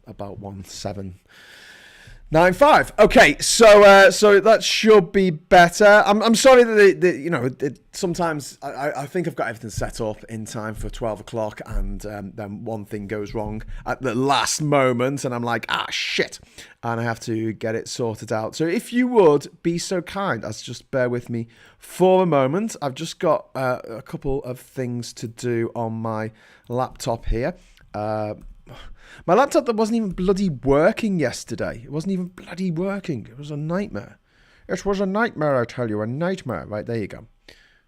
about 1795. Okay, so that should be better. I'm sorry that sometimes I think I've got everything set up in time for 12 o'clock, and then one thing goes wrong at the last moment, and I'm like, shit, and I have to get it sorted out. So if you would be so kind as just bear with me for a moment. I've just got a couple of things to do on my laptop here. My laptop that wasn't even bloody working yesterday. It wasn't even bloody working. It was a nightmare. It was a nightmare, I tell you. A nightmare. Right, there you go.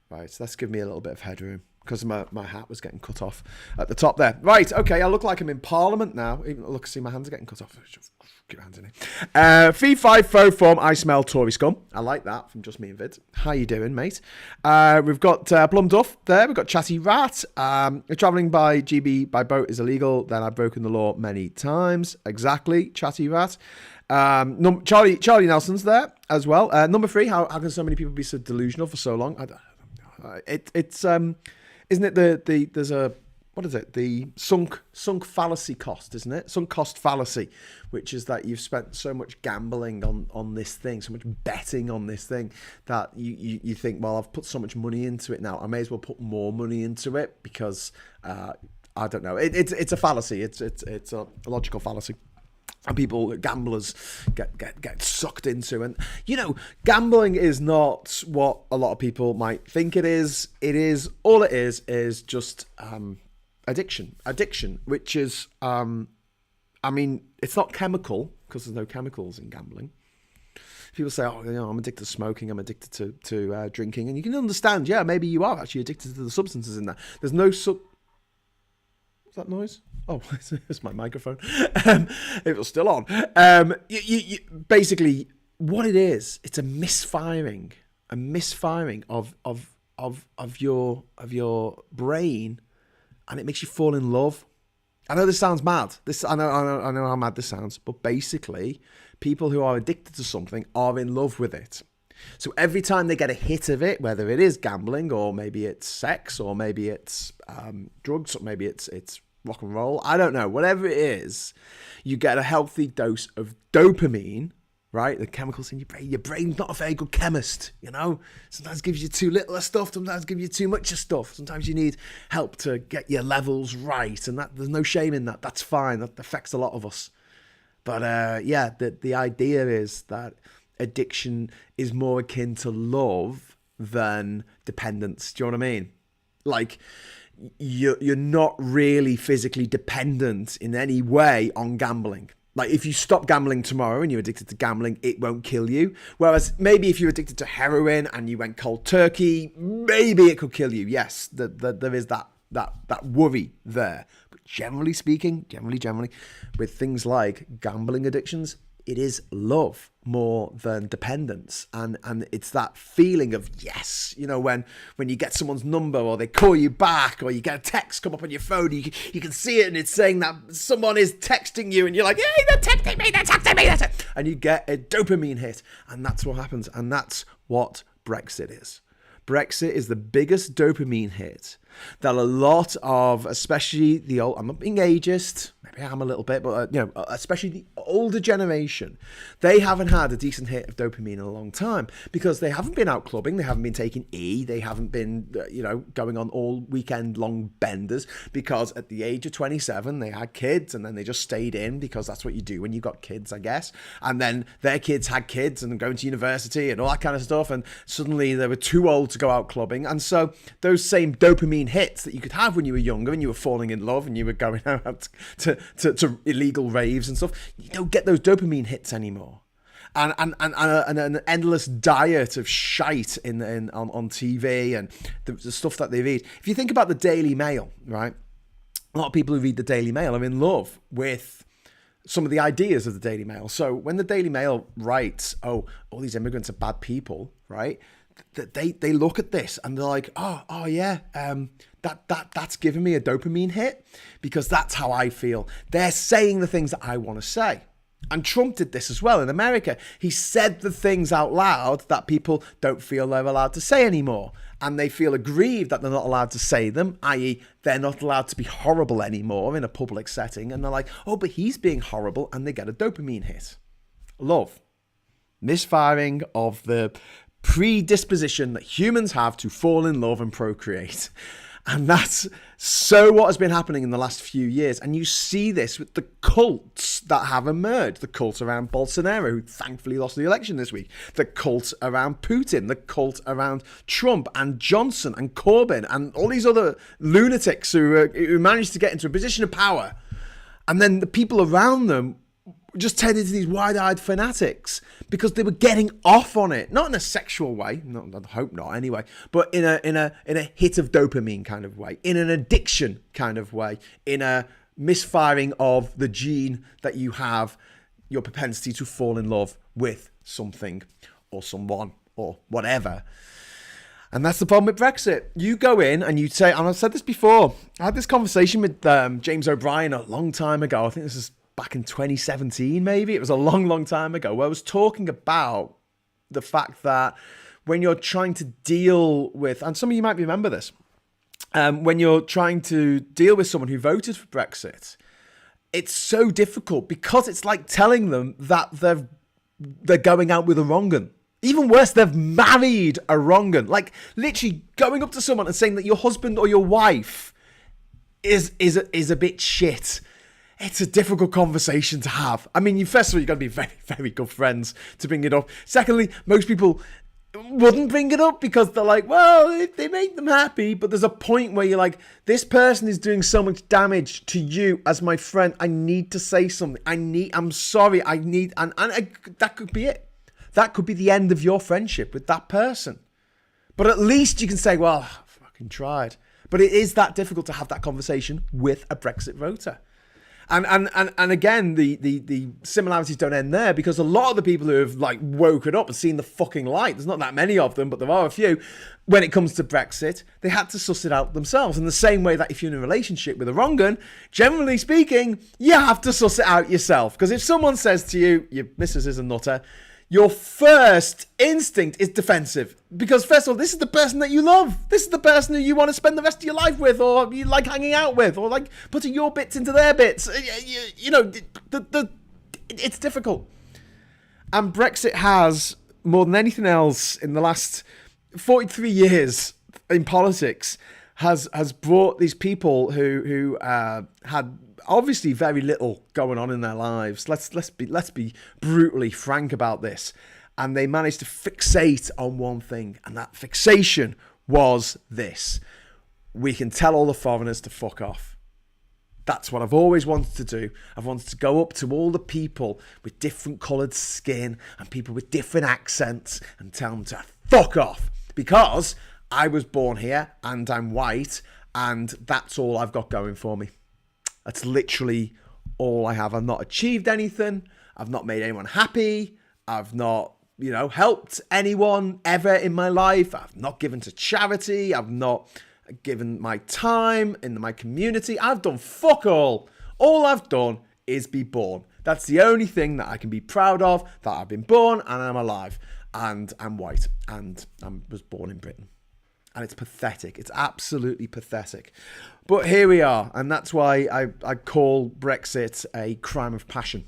Right, so that's giving me a little bit of headroom because my hat was getting cut off at the top there. Right, okay, I look like I'm in Parliament now. Even look, see, my hands are getting cut off. Get your hands in here. Fee 5 faux form, I smell Tory scum. I like that from Just Me and Vid. How you doing, mate? We've got Plum Duff there. We've got Chatty Rat. Travelling by GB by boat is illegal. Then I've broken the law many times. Exactly, Chatty Rat. Charlie Nelson's there as well. Number 3, how can so many people be so delusional for so long? I don't know. It's isn't it there's a, what what is it? The sunk fallacy cost, isn't it? Sunk cost fallacy, which is that you've spent so much gambling on this thing, so much betting on this thing, that you think, well, I've put so much money into it now, I may as well put more money into it because I don't know. It's a fallacy. It's a logical fallacy. And people, gamblers, get sucked into. And, you know, gambling is not what a lot of people might think it is. All it is just addiction. Addiction, which is, I mean, it's not chemical, because there's no chemicals in gambling. People say, oh, you know, I'm addicted to smoking, I'm addicted to drinking. And you can understand, yeah, maybe you are actually addicted to the substances in there. There's no What's that noise? Oh, it's my microphone. It was still on. Basically, what it is, it's a misfiring of your brain, and it makes you fall in love. I know this sounds mad. I know how mad this sounds, but basically, people who are addicted to something are in love with it. So every time they get a hit of it, whether it is gambling or maybe it's sex or maybe it's drugs or maybe it's rock and roll, I don't know, whatever it is, you get a healthy dose of dopamine, right? The chemicals in your brain. Your brain's not a very good chemist, you know? Sometimes it gives you too little of stuff, sometimes it gives you too much of stuff. Sometimes you need help to get your levels right, and that there's no shame in that. That's fine. That affects a lot of us. But yeah, the idea is that addiction is more akin to love than dependence. Do you know what I mean? Like, you're not really physically dependent in any way on gambling. Like, if you stop gambling tomorrow and you're addicted to gambling, it won't kill you. Whereas maybe if you're addicted to heroin and you went cold turkey, maybe it could kill you. Yes, there is that worry there. But generally speaking, generally, with things like gambling addictions, it is love more than dependence. And it's that feeling of, yes, you know, when you get someone's number or they call you back or you get a text come up on your phone, you can see it and it's saying that someone is texting you and you're like, hey, they're texting me, that's it. And you get a dopamine hit, and that's what happens. And that's what Brexit is. Brexit is the biggest dopamine hit that a lot of, especially the old, I'm not being ageist, maybe I am a little bit, but you know, especially the older generation, they haven't had a decent hit of dopamine in a long time because they haven't been out clubbing, they haven't been taking E, they haven't been, you know, going on all weekend long benders, because at the age of 27 they had kids and then they just stayed in because that's what you do when you got kids, I guess. And then their kids had kids and going to university and all that kind of stuff, and suddenly they were too old to go out clubbing, and so those same dopamine hits that you could have when you were younger and you were falling in love and you were going out to illegal raves and stuff, you don't get those dopamine hits anymore. And an endless diet of shite on TV and the stuff that they read. If you think about the Daily Mail, right? A lot of people who read the Daily Mail are in love with some of the ideas of the Daily Mail. So when the Daily Mail writes, oh, all these immigrants are bad people, right? They look at this and they're like, oh yeah, that's giving me a dopamine hit because that's how I feel. They're saying the things that I want to say. And Trump did this as well in America. He said the things out loud that people don't feel they're allowed to say anymore. And they feel aggrieved that they're not allowed to say them, i.e. they're not allowed to be horrible anymore in a public setting. And they're like, oh, but he's being horrible, and they get a dopamine hit. Love. Misfiring of the predisposition that humans have to fall in love and procreate. And that's so what has been happening in the last few years. And you see this with the cults that have emerged. The cult around Bolsonaro, who thankfully lost the election this week. The cult around Putin. The cult around Trump and Johnson and Corbyn and all these other lunatics who managed to get into a position of power. And then the people around them just turned into these wide-eyed fanatics because they were getting off on it, not in a sexual way, I hope not anyway, but in a hit of dopamine kind of way, in an addiction kind of way, in a misfiring of the gene that you have, your propensity to fall in love with something or someone or whatever. And that's the problem with Brexit. You go in and you say, and I've said this before, I had this conversation with James O'Brien a long time ago. I think this is back in 2017, maybe. It was a long time ago, where I was talking about the fact that when you're trying to deal with, and some of you might remember this, when you're trying to deal with someone who voted for Brexit, it's so difficult because it's like telling them that they're going out with a wrong 'un. Even worse, they've married a wrong 'un. Like literally going up to someone and saying that your husband or your wife is a bit shit. It's a difficult conversation to have. I mean, first of all, you've got to be very, very good friends to bring it up. Secondly, most people wouldn't bring it up because they're like, well, they make them happy. But there's a point where you're like, this person is doing so much damage to you as my friend. I need to say something. I'm sorry. And that could be it. That could be the end of your friendship with that person. But at least you can say, well, I fucking tried. But it is that difficult to have that conversation with a Brexit voter. And again, the similarities don't end there, because a lot of the people who have like woken up and seen the fucking light, there's not that many of them, but there are a few, when it comes to Brexit, they had to suss it out themselves. In the same way that if you're in a relationship with a wrong 'un, generally speaking, you have to suss it out yourself. Because if someone says to you, your missus is a nutter, your first instinct is defensive. Because first of all, this is the person that you love. This is the person who you want to spend the rest of your life with, or you like hanging out with, or like putting your bits into their bits. You know, it's difficult. And Brexit has, more than anything else in the last 43 years in politics, has brought these people who had obviously very little going on in their lives. Let's be brutally frank about this. And they managed to fixate on one thing, and that fixation was this: we can tell all the foreigners to fuck off. That's what I've always wanted to do. I've wanted to go up to all the people with different coloured skin and people with different accents and tell them to fuck off, because I was born here and I'm white, and that's all I've got going for me. That's literally all I have. I've not achieved anything. I've not made anyone happy. I've not, helped anyone ever in my life. I've not given to charity. I've not given my time in my community. I've done fuck all. All I've done is be born. That's the only thing that I can be proud of, that I've been born and I'm alive and I'm white and I was born in Britain. And it's pathetic. It's absolutely pathetic. But here we are. And that's why I call Brexit a crime of passion.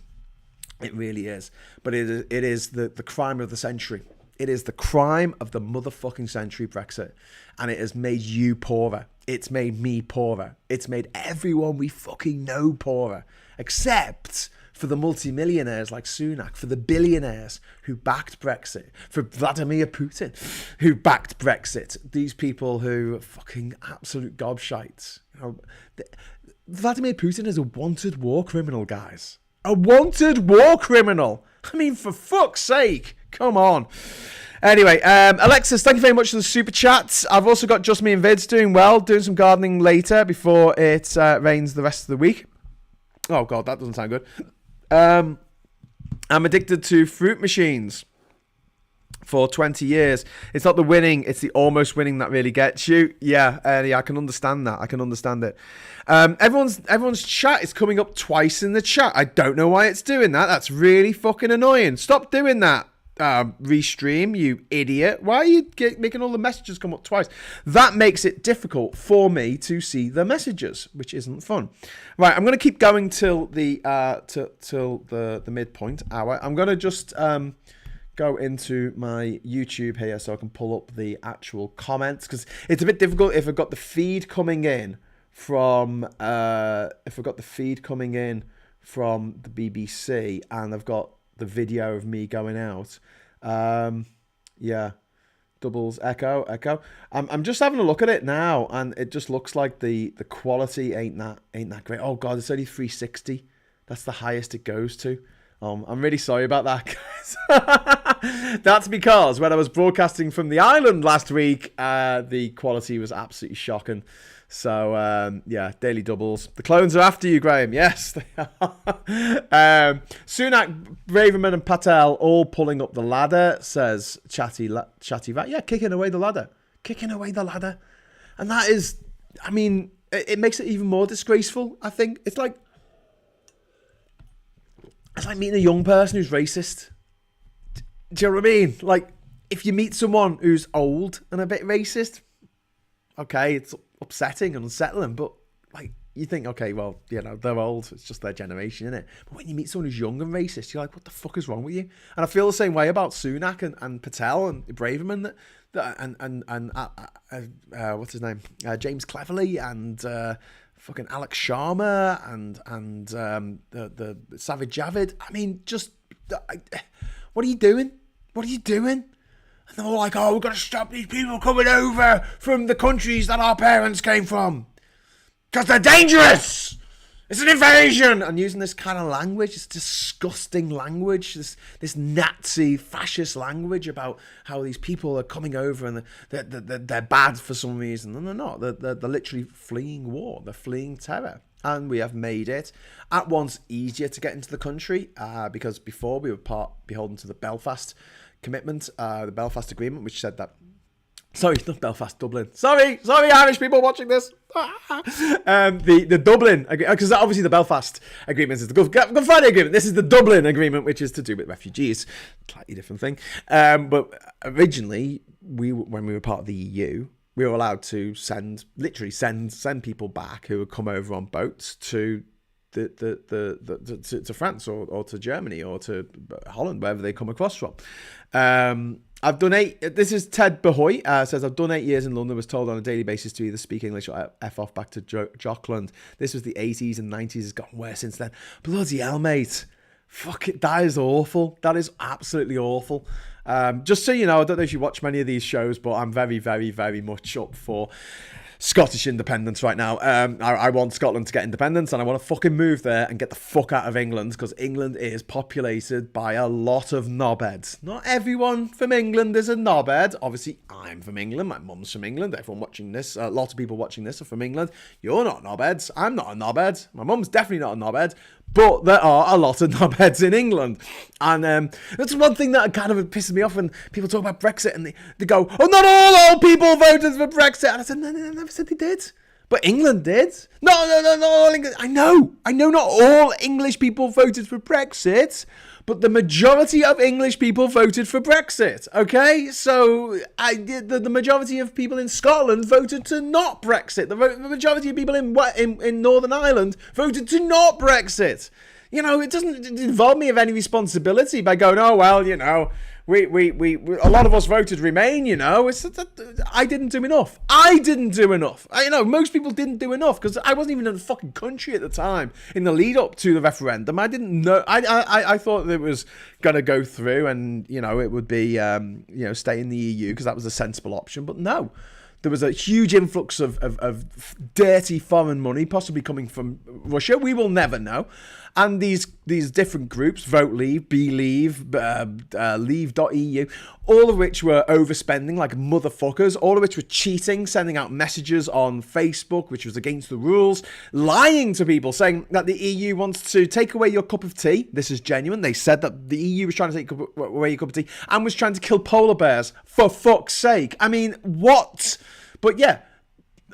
It really is. But it is the crime of the century. It is the crime of the motherfucking century, Brexit. And it has made you poorer. It's made me poorer. It's made everyone we fucking know poorer. Except for the multimillionaires like Sunak, for the billionaires who backed Brexit, for Vladimir Putin who backed Brexit. These people who are fucking absolute gobshites. Vladimir Putin is a wanted war criminal, guys. A wanted war criminal. I mean, for fuck's sake. Come on. Anyway, Alexis, thank you very much for the super chats. I've also got Just Me and Vids doing well, doing some gardening later before it rains the rest of the week. Oh, God, that doesn't sound good. I'm addicted to fruit machines for 20 years. It's not the winning, it's the almost winning that really gets you. Yeah, I can understand that. I can understand it. Everyone's chat is coming up twice in the chat. I don't know why it's doing that. That's really fucking annoying. Stop doing that. Restream, you idiot. Why are you making all the messages come up twice? That makes it difficult for me to see the messages, which isn't fun. Right, I'm going to keep going till the midpoint hour. I'm going to just go into my YouTube here so I can pull up the actual comments, because it's a bit difficult if I've got the feed coming in from the BBC and I've got the video of me going out. Yeah, doubles echo. I'm just having a look at it now, and it just looks like the quality ain't that great. Oh God, it's only 360. That's the highest it goes to. I'm really sorry about that, guys. That's because when I was broadcasting from the island last week, the quality was absolutely shocking. So, yeah, daily doubles. The clones are after you, Graham. Yes, they are. Sunak, Braverman and Patel all pulling up the ladder, says Chatty Rat. Yeah, kicking away the ladder. And that is, I mean, it makes it even more disgraceful, I think. It's like meeting a young person who's racist. Do you know what I mean? Like, if you meet someone who's old and a bit racist, okay, it's upsetting and unsettling. But like, you think, okay, well, you know, they're old. It's just their generation, innit? But when you meet someone who's young and racist, you're like, what the fuck is wrong with you? And I feel the same way about Sunak and Patel and Braverman and what's his name? James Cleverly and fucking Alex Sharma and the Savage Javid. I mean, just what are you doing? What are you doing? And they're all like, oh, we've got to stop these people coming over from the countries that our parents came from. Because they're dangerous! It's an invasion! And using this kind of language, this disgusting language, this Nazi fascist language about how these people are coming over and they're bad for some reason. And they're not. They're literally fleeing war. They're fleeing terror. And we have made it at once easier to get into the country because before we were beholden to the Belfast Commitment, the Belfast Agreement, which said that. Sorry, not Belfast, Dublin. Sorry, Irish people watching this. The Dublin, because obviously the Belfast Agreement is the Good Friday Agreement. This is the Dublin Agreement, which is to do with refugees. Slightly different thing. But originally, when we were part of the EU, we were allowed to send people back who would come over on boats to to France or to Germany or to Holland, wherever they come across from. I've done this is Ted Behoy, says, I've done 8 years in London, was told on a daily basis to either speak English or F off back to Jockland. This was the 80s and 90s, has gotten worse since then. Bloody hell, mate. Fuck it, that is awful. That is absolutely awful. Just so you know, I don't know if you watch many of these shows, but I'm very, very, very much up for Scottish independence right now. I want Scotland to get independence and I want to fucking move there and get the fuck out of England, because England is populated by a lot of knobheads. Not everyone from England is a knobhead. Obviously, I'm from England. My mum's from England. Everyone watching this, a lot of people watching this are from England. You're not knobheads. I'm not a knobhead. My mum's definitely not a knobhead. But there are a lot of knobheads in England. And that's one thing that kind of pisses me off when people talk about Brexit and they go, oh, not all old people voted for Brexit. And I said, no, I never said they did. But England did. No, all England. I know not all English people voted for Brexit, but the majority of English people voted for Brexit, okay? So the majority of people in Scotland voted to not Brexit. The majority of people in Northern Ireland voted to not Brexit. You know, it doesn't involve me of any responsibility by going, oh, well, you know, we a lot of us voted Remain, you know. I didn't do enough. Most people didn't do enough because I wasn't even in the fucking country at the time in the lead up to the referendum. I didn't know. I thought that it was going to go through and, you know, it would be, stay in the EU because that was a sensible option. But no. There was a huge influx of dirty foreign money, possibly coming from Russia. We will never know. And these different groups, Vote Leave, Believe, Leave.eu, all of which were overspending like motherfuckers, all of which were cheating, sending out messages on Facebook, which was against the rules, lying to people, saying that the EU wants to take away your cup of tea. This is genuine. They said that the EU was trying to take away your cup of tea and was trying to kill polar bears, for fuck's sake. I mean, what? But yeah,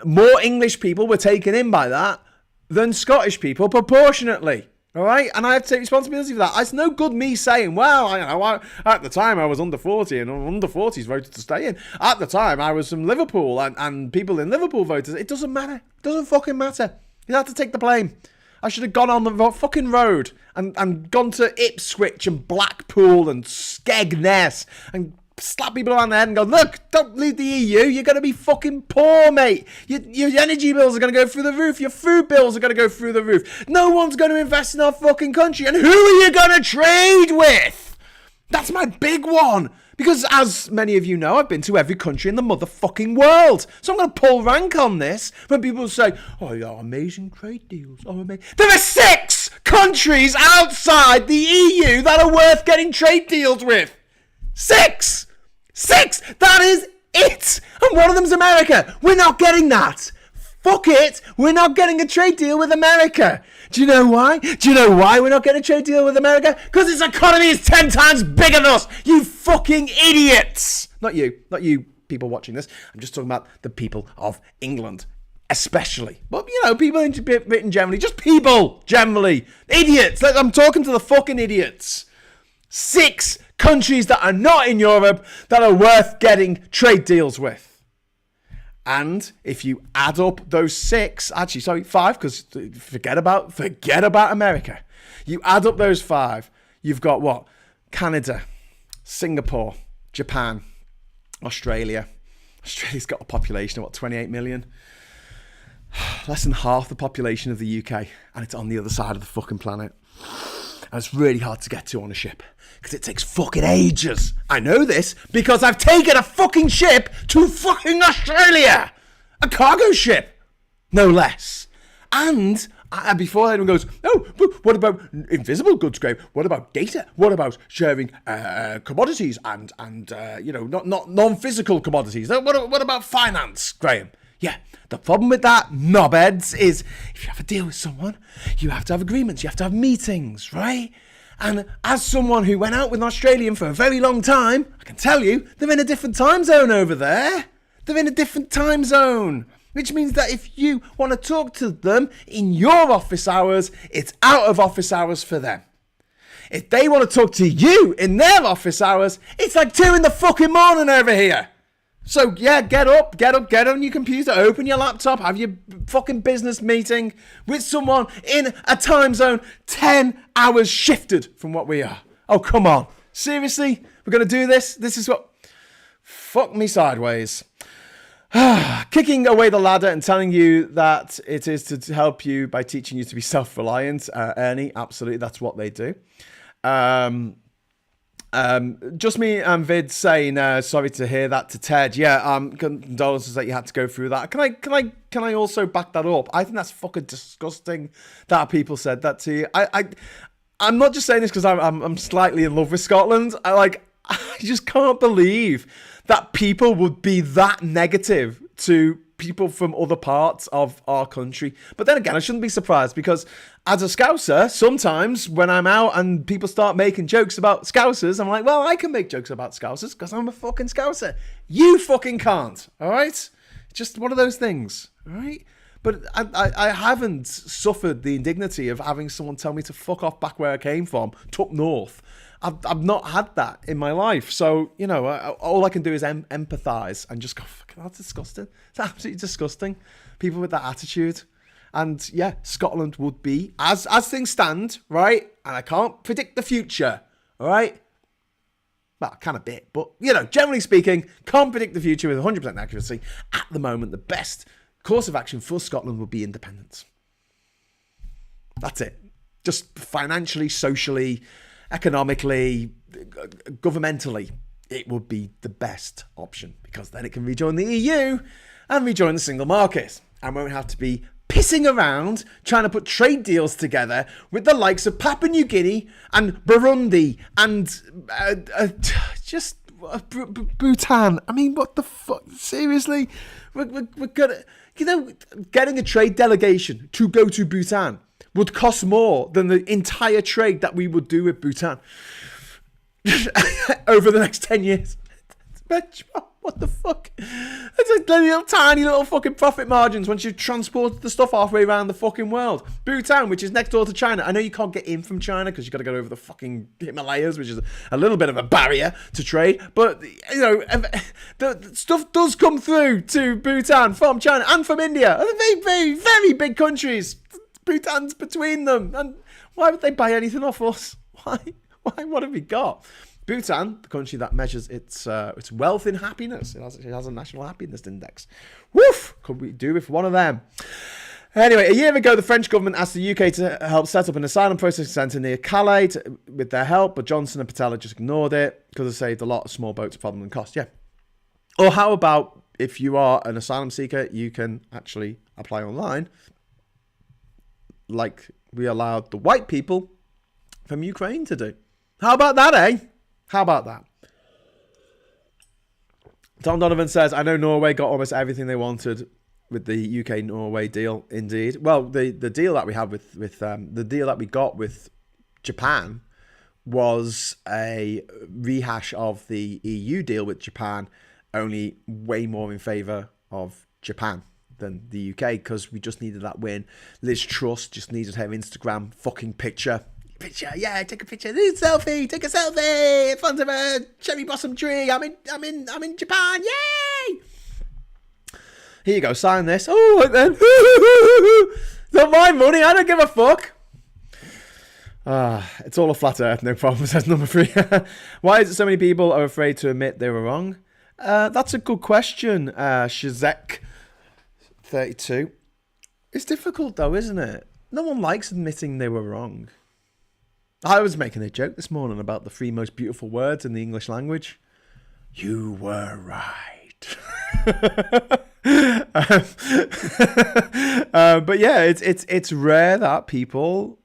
more English people were taken in by that than Scottish people proportionately. All right, and I have to take responsibility for that. It's no good me saying, well, at the time I was under 40 and under 40s voted to stay in. At the time I was from Liverpool and people in Liverpool voted. It doesn't matter. It doesn't fucking matter. You have to take the blame. I should have gone on the fucking road and gone to Ipswich and Blackpool and Skegness and slap people around the head and go, look, don't leave the EU, you're going to be fucking poor, mate. Your energy bills are going to go through the roof, your food bills are going to go through the roof. No one's going to invest in our fucking country, and who are you going to trade with? That's my big one. Because as many of you know, I've been to every country in the motherfucking world. So I'm going to pull rank on this when people say, oh, yeah, amazing trade deals. Oh, amazing. There are 6 countries outside the EU that are worth getting trade deals with. 6! That is it! And one of them's America. We're not getting that. Fuck it. We're not getting a trade deal with America. Do you know why? Do you know why we're not getting a trade deal with America? Because its economy is 10 times bigger than us. You fucking idiots. Not you people watching this. I'm just talking about the people of England. Especially. But, you know, people in Britain generally. Just people generally. Idiots. I'm talking to the fucking idiots. 6 countries that are not in Europe that are worth getting trade deals with. And if you add up those 5, because forget about America. You add up those 5, you've got what? Canada, Singapore, Japan, Australia. Australia's got a population of, 28 million? Less than half the population of the UK, and it's on the other side of the fucking planet. And it's really hard to get to on a ship, because it takes fucking ages. I know this, because I've taken a fucking ship to fucking Australia! A cargo ship! No less. And before anyone goes, oh, but what about invisible goods, Graham? What about data? What about sharing commodities and not non-physical commodities? What about finance, Graham? Yeah, the problem with that, knobheads, is if you have a deal with someone, you have to have agreements, you have to have meetings, right? And as someone who went out with an Australian for a very long time, I can tell you, they're in a different time zone over there. They're in a different time zone. Which means that if you want to talk to them in your office hours, it's out of office hours for them. If they want to talk to you in their office hours, it's like 2 in the fucking morning over here. So yeah, get on your computer, open your laptop, have your fucking business meeting with someone in a time zone 10 hours shifted from what we are. Oh, come on. Seriously? We're going to do this? This is what... Fuck me sideways. Kicking away the ladder and telling you that it is to help you by teaching you to be self-reliant. Ernie, absolutely, that's what they do. Just me and Vid saying sorry to hear that to Ted. Yeah, condolences that you had to go through that. Can I also back that up? I think that's fucking disgusting that people said that to you. I'm not just saying this because I'm slightly in love with Scotland. I just can't believe that people would be that negative to people from other parts of our country. But then again, I shouldn't be surprised, because as a Scouser, sometimes when I'm out and people start making jokes about Scousers, I'm like, well, I can make jokes about Scousers because I'm a fucking Scouser. You fucking can't, all right? It's just one of those things, all right? But I haven't suffered the indignity of having someone tell me to fuck off back where I came from, up north. I've not had that in my life. So, all I can do is empathise and just go, fucking, that's disgusting. It's absolutely disgusting. People with that attitude. And yeah, Scotland would be, as things stand, right? And I can't predict the future, all right? Well, kind of bit, but, generally speaking, can't predict the future with 100% accuracy. At the moment, the best course of action for Scotland would be independence. That's it. Just financially, socially, economically, governmentally, it would be the best option, because then it can rejoin the EU and rejoin the single market and won't have to be pissing around trying to put trade deals together with the likes of Papua New Guinea and Burundi and Bhutan. I mean, what the fuck? Seriously? We're gonna, getting a trade delegation to go to Bhutan would cost more than the entire trade that we would do with Bhutan over the next 10 years. What the fuck? It's like tiny little fucking profit margins once you've transported the stuff halfway around the fucking world. Bhutan, which is next door to China. I know you can't get in from China because you've got to go over the fucking Himalayas, which is a little bit of a barrier to trade. But, the stuff does come through to Bhutan from China and from India. They're very, very, very big countries. Bhutan's between them. And why would they buy anything off us? Why? What have we got? Bhutan, the country that measures its wealth in happiness. It has a national happiness index. Woof! Could we do with one of them? Anyway, a year ago, the French government asked the UK to help set up an asylum processing centre near Calais with their help, but Johnson and Patel just ignored it because it saved a lot of small boats problem and cost. Yeah. Or how about if you are an asylum seeker, you can actually apply online, like we allowed the white people from Ukraine to do. How about that, eh? How about that? Tom Donovan says, I know Norway got almost everything they wanted with the UK-Norway deal. Indeed. Well, the deal that we had with the deal that we got with Japan was a rehash of the EU deal with Japan, only way more in favour of Japan than the UK, because we just needed that win. Liz Truss just needed her Instagram fucking picture, yeah, take a picture, take a selfie in front of a cherry blossom tree. I'm in Japan, yay! Here you go, sign this. Oh, right then. Not my money, I don't give a fuck. It's all a flat earth, no problem, says number 3. Why is it so many people are afraid to admit they were wrong? That's a good question, Shazek32. It's difficult though, isn't it? No one likes admitting they were wrong. I was making a joke this morning about the 3 most beautiful words in the English language. You were right. But yeah, it's rare that people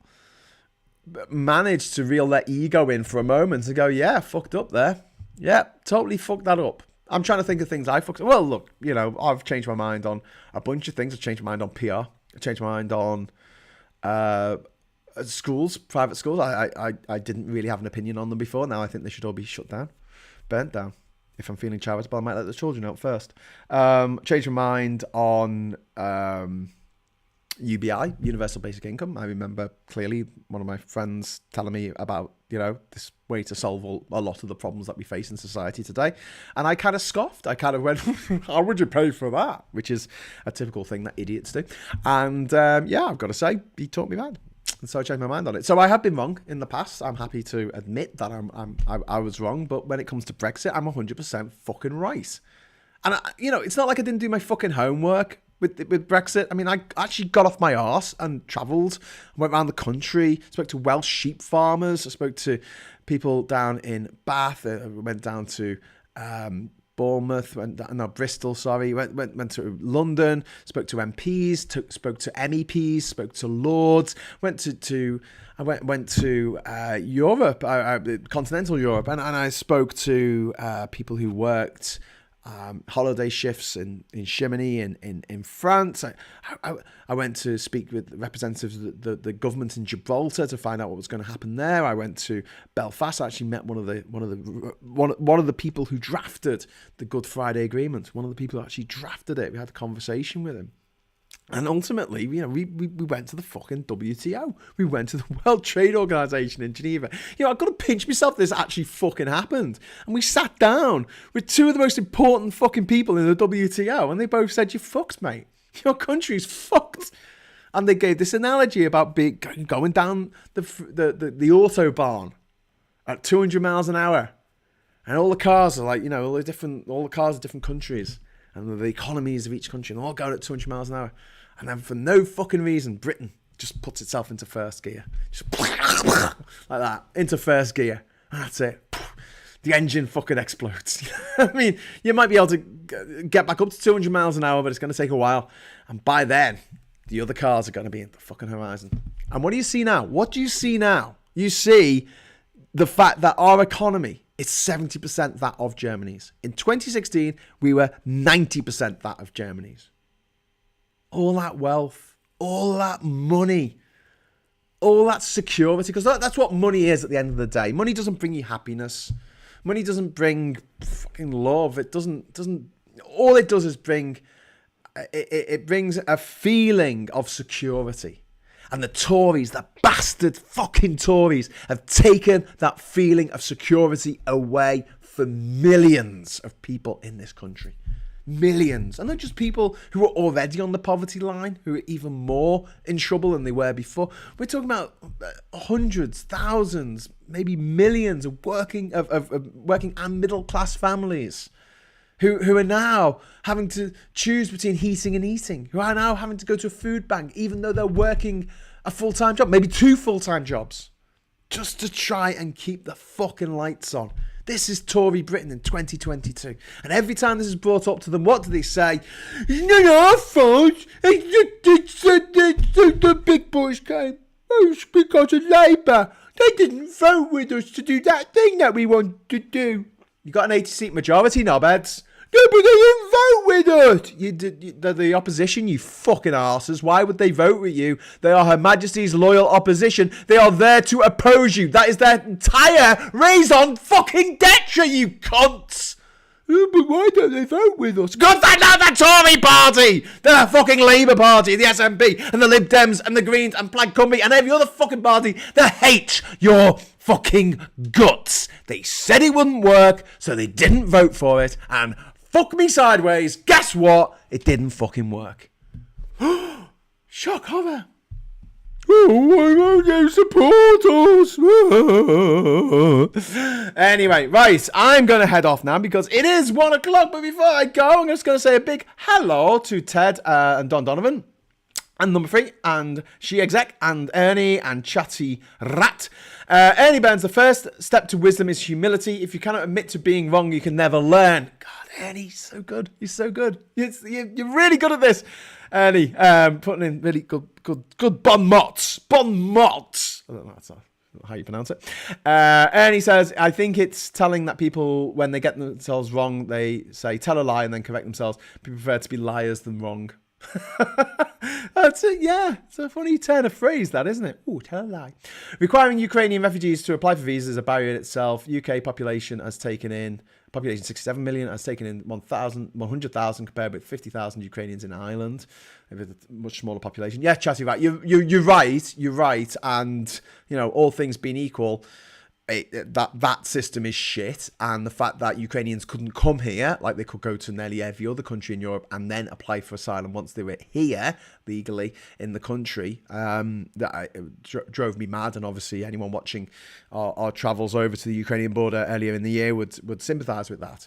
manage to reel their ego in for a moment and go, yeah, fucked up there. Yeah, totally fucked that up. I'm trying to think of things I fucked up. Well, look, you know, I've changed my mind on a bunch of things. I've changed my mind on PR. I've changed my mind on schools, private schools. I didn't really have an opinion on them before. Now I think they should all be shut down, burnt down. If I'm feeling charitable, I might let the children out first. Changed my mind on UBI, Universal Basic Income. I remember clearly one of my friends telling me about, you know, this way to solve a lot of the problems that we face in society today. And I kind of scoffed. I kind of went, how would you pay for that? Which is a typical thing that idiots do. And yeah, I've got to say, he taught me that. And so I changed my mind on it. So I have been wrong in the past. I'm happy to admit that I was wrong. But when it comes to Brexit, I'm 100% fucking right. And, you know, it's not like I didn't do my fucking homework with Brexit. I mean, I actually got off my arse and travelled, went around the country, spoke to Welsh sheep farmers. I spoke to people down in Bath. Went down to Bournemouth, Bristol, sorry, went to London, spoke to MPs, spoke to MEPs, spoke to Lords, went to Europe, continental Europe, and I spoke to people who worked holiday shifts in Chamonix in France. I went to speak with representatives of the government in Gibraltar to find out what was going to happen there. I went to Belfast. I actually met one of the people who drafted the Good Friday Agreement. One of the people who actually drafted it. We had a conversation with him. And ultimately, you know, we went to the fucking WTO. We went to the World Trade Organization in Geneva. You know, I've got to pinch myself this actually fucking happened. And we sat down with 2 of the most important fucking people in the WTO, and they both said, you're fucked, mate. Your country's fucked. And they gave this analogy about going down the Autobahn at 200 miles an hour. And all the cars are like, you know, all the cars are different countries. And the economies of each country, and all going at 200 miles an hour. And then for no fucking reason, Britain just puts itself into first gear. Just like that, into first gear. And that's it. The engine fucking explodes. I mean, you might be able to get back up to 200 miles an hour, but it's going to take a while. And by then, the other cars are going to be in the fucking horizon. And what do you see now? What do you see now? You see the fact that our economy is 70% that of Germany's. In 2016, we were 90% that of Germany's. All that wealth, all that money, all that security, because that's what money is at the end of the day. Money doesn't bring you happiness. Money doesn't bring fucking love. It doesn't. All it does is bring. It brings a feeling of security. And the Tories, the bastard fucking Tories, have taken that feeling of security away for millions of people in this country. Millions. And not just people who are already on the poverty line, who are even more in trouble than they were before. We're talking about hundreds, thousands, maybe millions of working and middle class families who are now having to choose between heating and eating, who are now having to go to a food bank, even though they're working a full-time job, maybe 2 full-time jobs, just to try and keep the fucking lights on. This is Tory Britain in 2022. And every time this is brought up to them, what do they say? It's not our fault. The big boys came. It's because of Labour. They didn't vote with us to do that thing that we wanted to do. You got an 80-seat majority, knobheads. No, but they didn't vote with us. They're the opposition, you fucking arses. Why would they vote with you? They are Her Majesty's loyal opposition. They are there to oppose you. That is their entire raison fucking d'etre, you cunts. Oh, but why don't they vote with us? Because they're not the Tory party. They're the fucking Labour Party, the SNP, and the Lib Dems, and the Greens, and Plaid Cymru, and every other fucking party that hates your fucking guts. They said it wouldn't work, so they didn't vote for it, and fuck me sideways. Guess what? It didn't fucking work. Shock horror. Oh, why won't you support us? Anyway, right, I'm going to head off now because it is 1 o'clock. But before I go, I'm just going to say a big hello to Ted and Don Donovan. And number 3, and She Exec, and Ernie, and Chatty Rat. Ernie Burns, the first step to wisdom is humility. If you cannot admit to being wrong, you can never learn. God, Ernie, he's so good. He's so good. You're really good at this. Ernie, putting in really good bon mots. Bon mots. I don't know that's how you pronounce it. Ernie says, I think it's telling that people, when they get themselves wrong, they say, tell a lie and then correct themselves. People prefer to be liars than wrong. That's it, yeah. It's a funny turn of phrase, that, isn't it? Ooh, tell a lie. Requiring Ukrainian refugees to apply for visas is a barrier in itself. UK population 67 million, has taken in 100,000 compared with 50,000 Ukrainians in Ireland, with a much smaller population. Yeah, Chatty Rat, you're right. And, all things being equal, that system is shit, and the fact that Ukrainians couldn't come here, like they could go to nearly every other country in Europe and then apply for asylum once they were here legally in the country, drove me mad. And obviously anyone watching our travels over to the Ukrainian border earlier in the year would sympathise with that.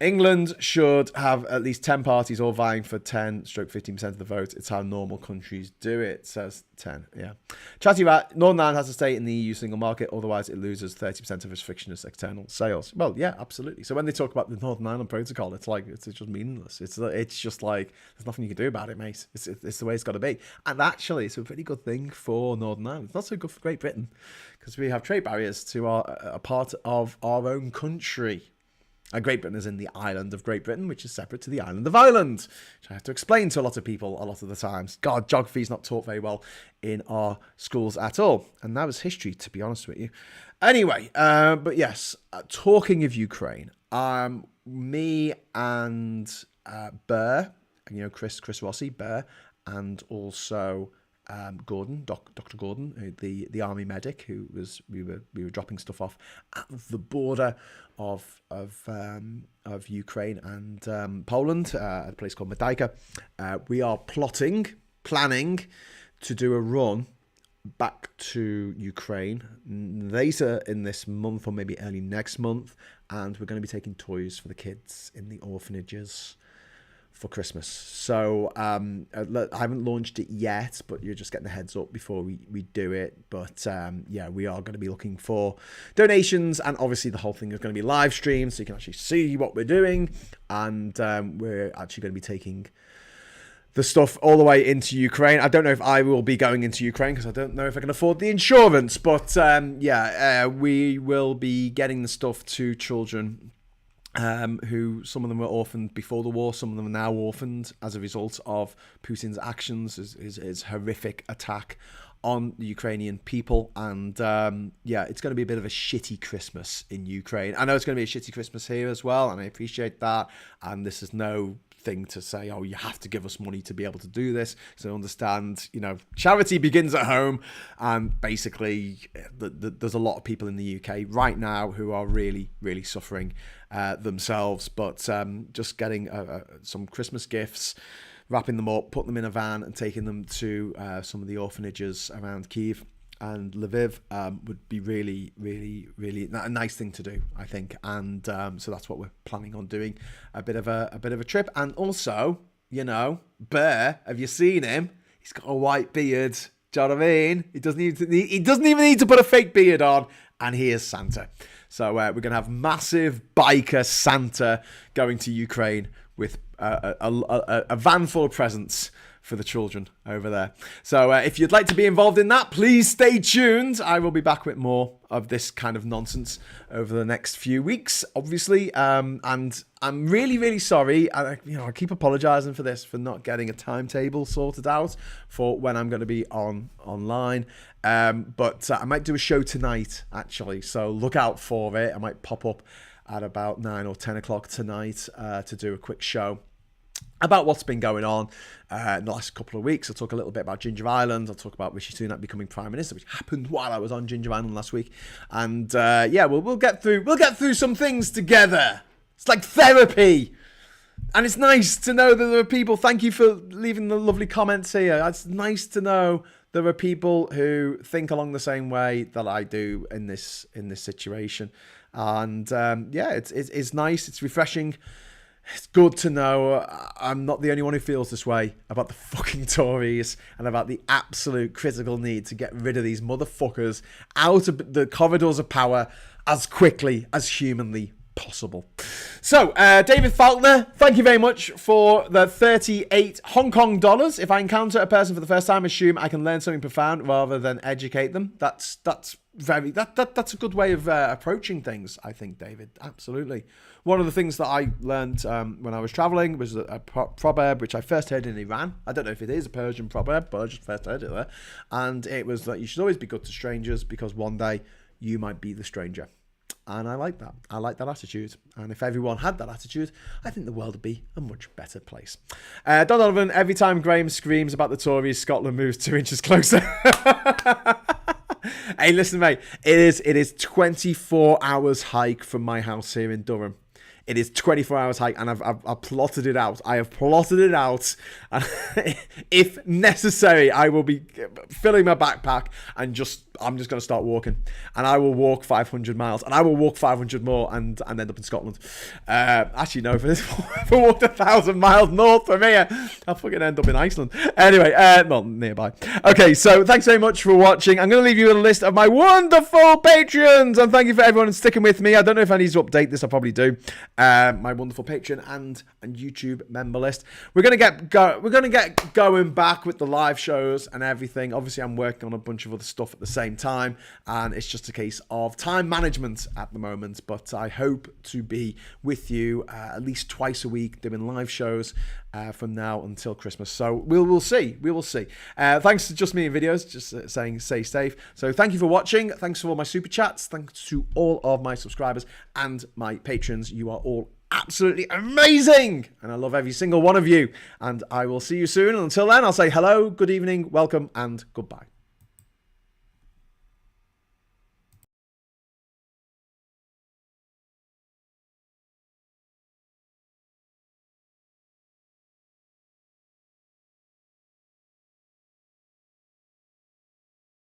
England should have at least 10 parties all vying for 10-15% of the vote. It's how normal countries do it, says 10. Yeah. Chatty Rat, Northern Ireland has to stay in the EU single market, otherwise it loses 30% of its frictionless external sales. Well, yeah, absolutely. So when they talk about the Northern Ireland Protocol, it's just meaningless. It's just like, there's nothing you can do about it, mate. It's the way it's got to be. And actually, it's a pretty good thing for Northern Ireland. It's not so good for Great Britain, because we have trade barriers to a part of our own country. Great Britain is in the island of Great Britain, which is separate to the island of Ireland, which I have to explain to a lot of people a lot of the times. God, geography is not taught very well in our schools at all. And that was history, to be honest with you. Anyway, but yes, talking of Ukraine, me and Burr, Chris Rossi, Burr, and also Gordon, Dr. Gordon, the army medic who we were dropping stuff off at the border of Ukraine and Poland at a place called Medyka. We are planning to do a run back to Ukraine later in this month or maybe early next month, and we're going to be taking toys for the kids in the orphanages for Christmas. So I haven't launched it yet, but you're just getting the heads up before we do it. But yeah, we are going to be looking for donations, and obviously the whole thing is going to be live streamed, so you can actually see what we're doing. And we're actually going to be taking the stuff all the way into Ukraine. I don't know if I will be going into Ukraine because I don't know if I can afford the insurance, but we will be getting the stuff to children who, some of them were orphaned before the war, some of them are now orphaned as a result of Putin's actions, his horrific attack on the Ukrainian people. And it's going to be a bit of a shitty Christmas in Ukraine. I know it's going to be a shitty Christmas here as well, and I appreciate that. And this is no thing to say, oh, you have to give us money to be able to do this. So I understand, charity begins at home, and basically there's a lot of people in the UK right now who are really, really suffering themselves. But just getting some Christmas gifts, wrapping them up, putting them in a van and taking them to some of the orphanages around Kyiv and Lviv would be really, really, really a nice thing to do, I think. And so that's what we're planning on doing, a bit of a trip. And also, Bear, have you seen him? He's got a white beard. Do you know what I mean? He doesn't even need to put a fake beard on, and he is Santa. So we're going to have massive biker Santa going to Ukraine with a van full of presents for the children over there. So if you'd like to be involved in that, please stay tuned. I will be back with more of this kind of nonsense over the next few weeks, obviously. And I'm really, really sorry. I keep apologising for this, for not getting a timetable sorted out for when I'm going to be online. But I might do a show tonight, actually. So look out for it. I might pop up at about 9 or 10 o'clock tonight to do a quick show about what's been going on in the last couple of weeks. I'll talk a little bit about Ginger Island. I'll talk about Rishi Sunak becoming Prime Minister, which happened while I was on Ginger Island last week. And we'll get through some things together. It's like therapy. And it's nice to know that there are people, thank you for leaving the lovely comments here. It's nice to know there are people who think along the same way that I do in this situation. And yeah, it's nice, it's refreshing. It's good to know I'm not the only one who feels this way about the fucking Tories and about the absolute critical need to get rid of these motherfuckers out of the corridors of power as quickly as humanly possible. So, David Falconer, thank you very much for the 38 Hong Kong dollars. If I encounter a person for the first time, assume I can learn something profound rather than educate them. That's a good way of approaching things, I think, David. Absolutely. One of the things that I learned when I was traveling was a proverb which I first heard in Iran. I don't know if it is a Persian proverb, but I just first heard it there. And it was that you should always be good to strangers because one day you might be the stranger. And I like that. I like that attitude. And if everyone had that attitude, I think the world would be a much better place. Don Donovan, every time Graham screams about the Tories, Scotland moves 2 inches closer. Hey, listen, mate. It is 24 hours hike from my house here in Durham. It is 24 hours hike, and I've plotted it out. I have plotted it out. And if necessary, I will be filling my backpack and I'm just going to start walking. And I will walk 500 miles, and I will walk 500 more and end up in Scotland. Actually, no, if I walked 1,000 miles north from here, I'll fucking end up in Iceland. Anyway, well, nearby. Okay, so thanks very much for watching. I'm going to leave you with a list of my wonderful patrons, and thank you for everyone sticking with me. I don't know if I need to update this. I probably do. My wonderful Patreon and YouTube member list. We're gonna get going back with the live shows and everything. Obviously, I'm working on a bunch of other stuff at the same time, and it's just a case of time management at the moment. But I hope to be with you at least twice a week doing live shows from now until Christmas. So we'll see. We will see. Thanks to Just Me in Videos, just saying stay safe. So thank you for watching. Thanks for all my super chats. Thanks to all of my subscribers and my patrons. You are all absolutely amazing, and I love every single one of you. And I will see you soon. And until then, I'll say hello, good evening, welcome, and goodbye.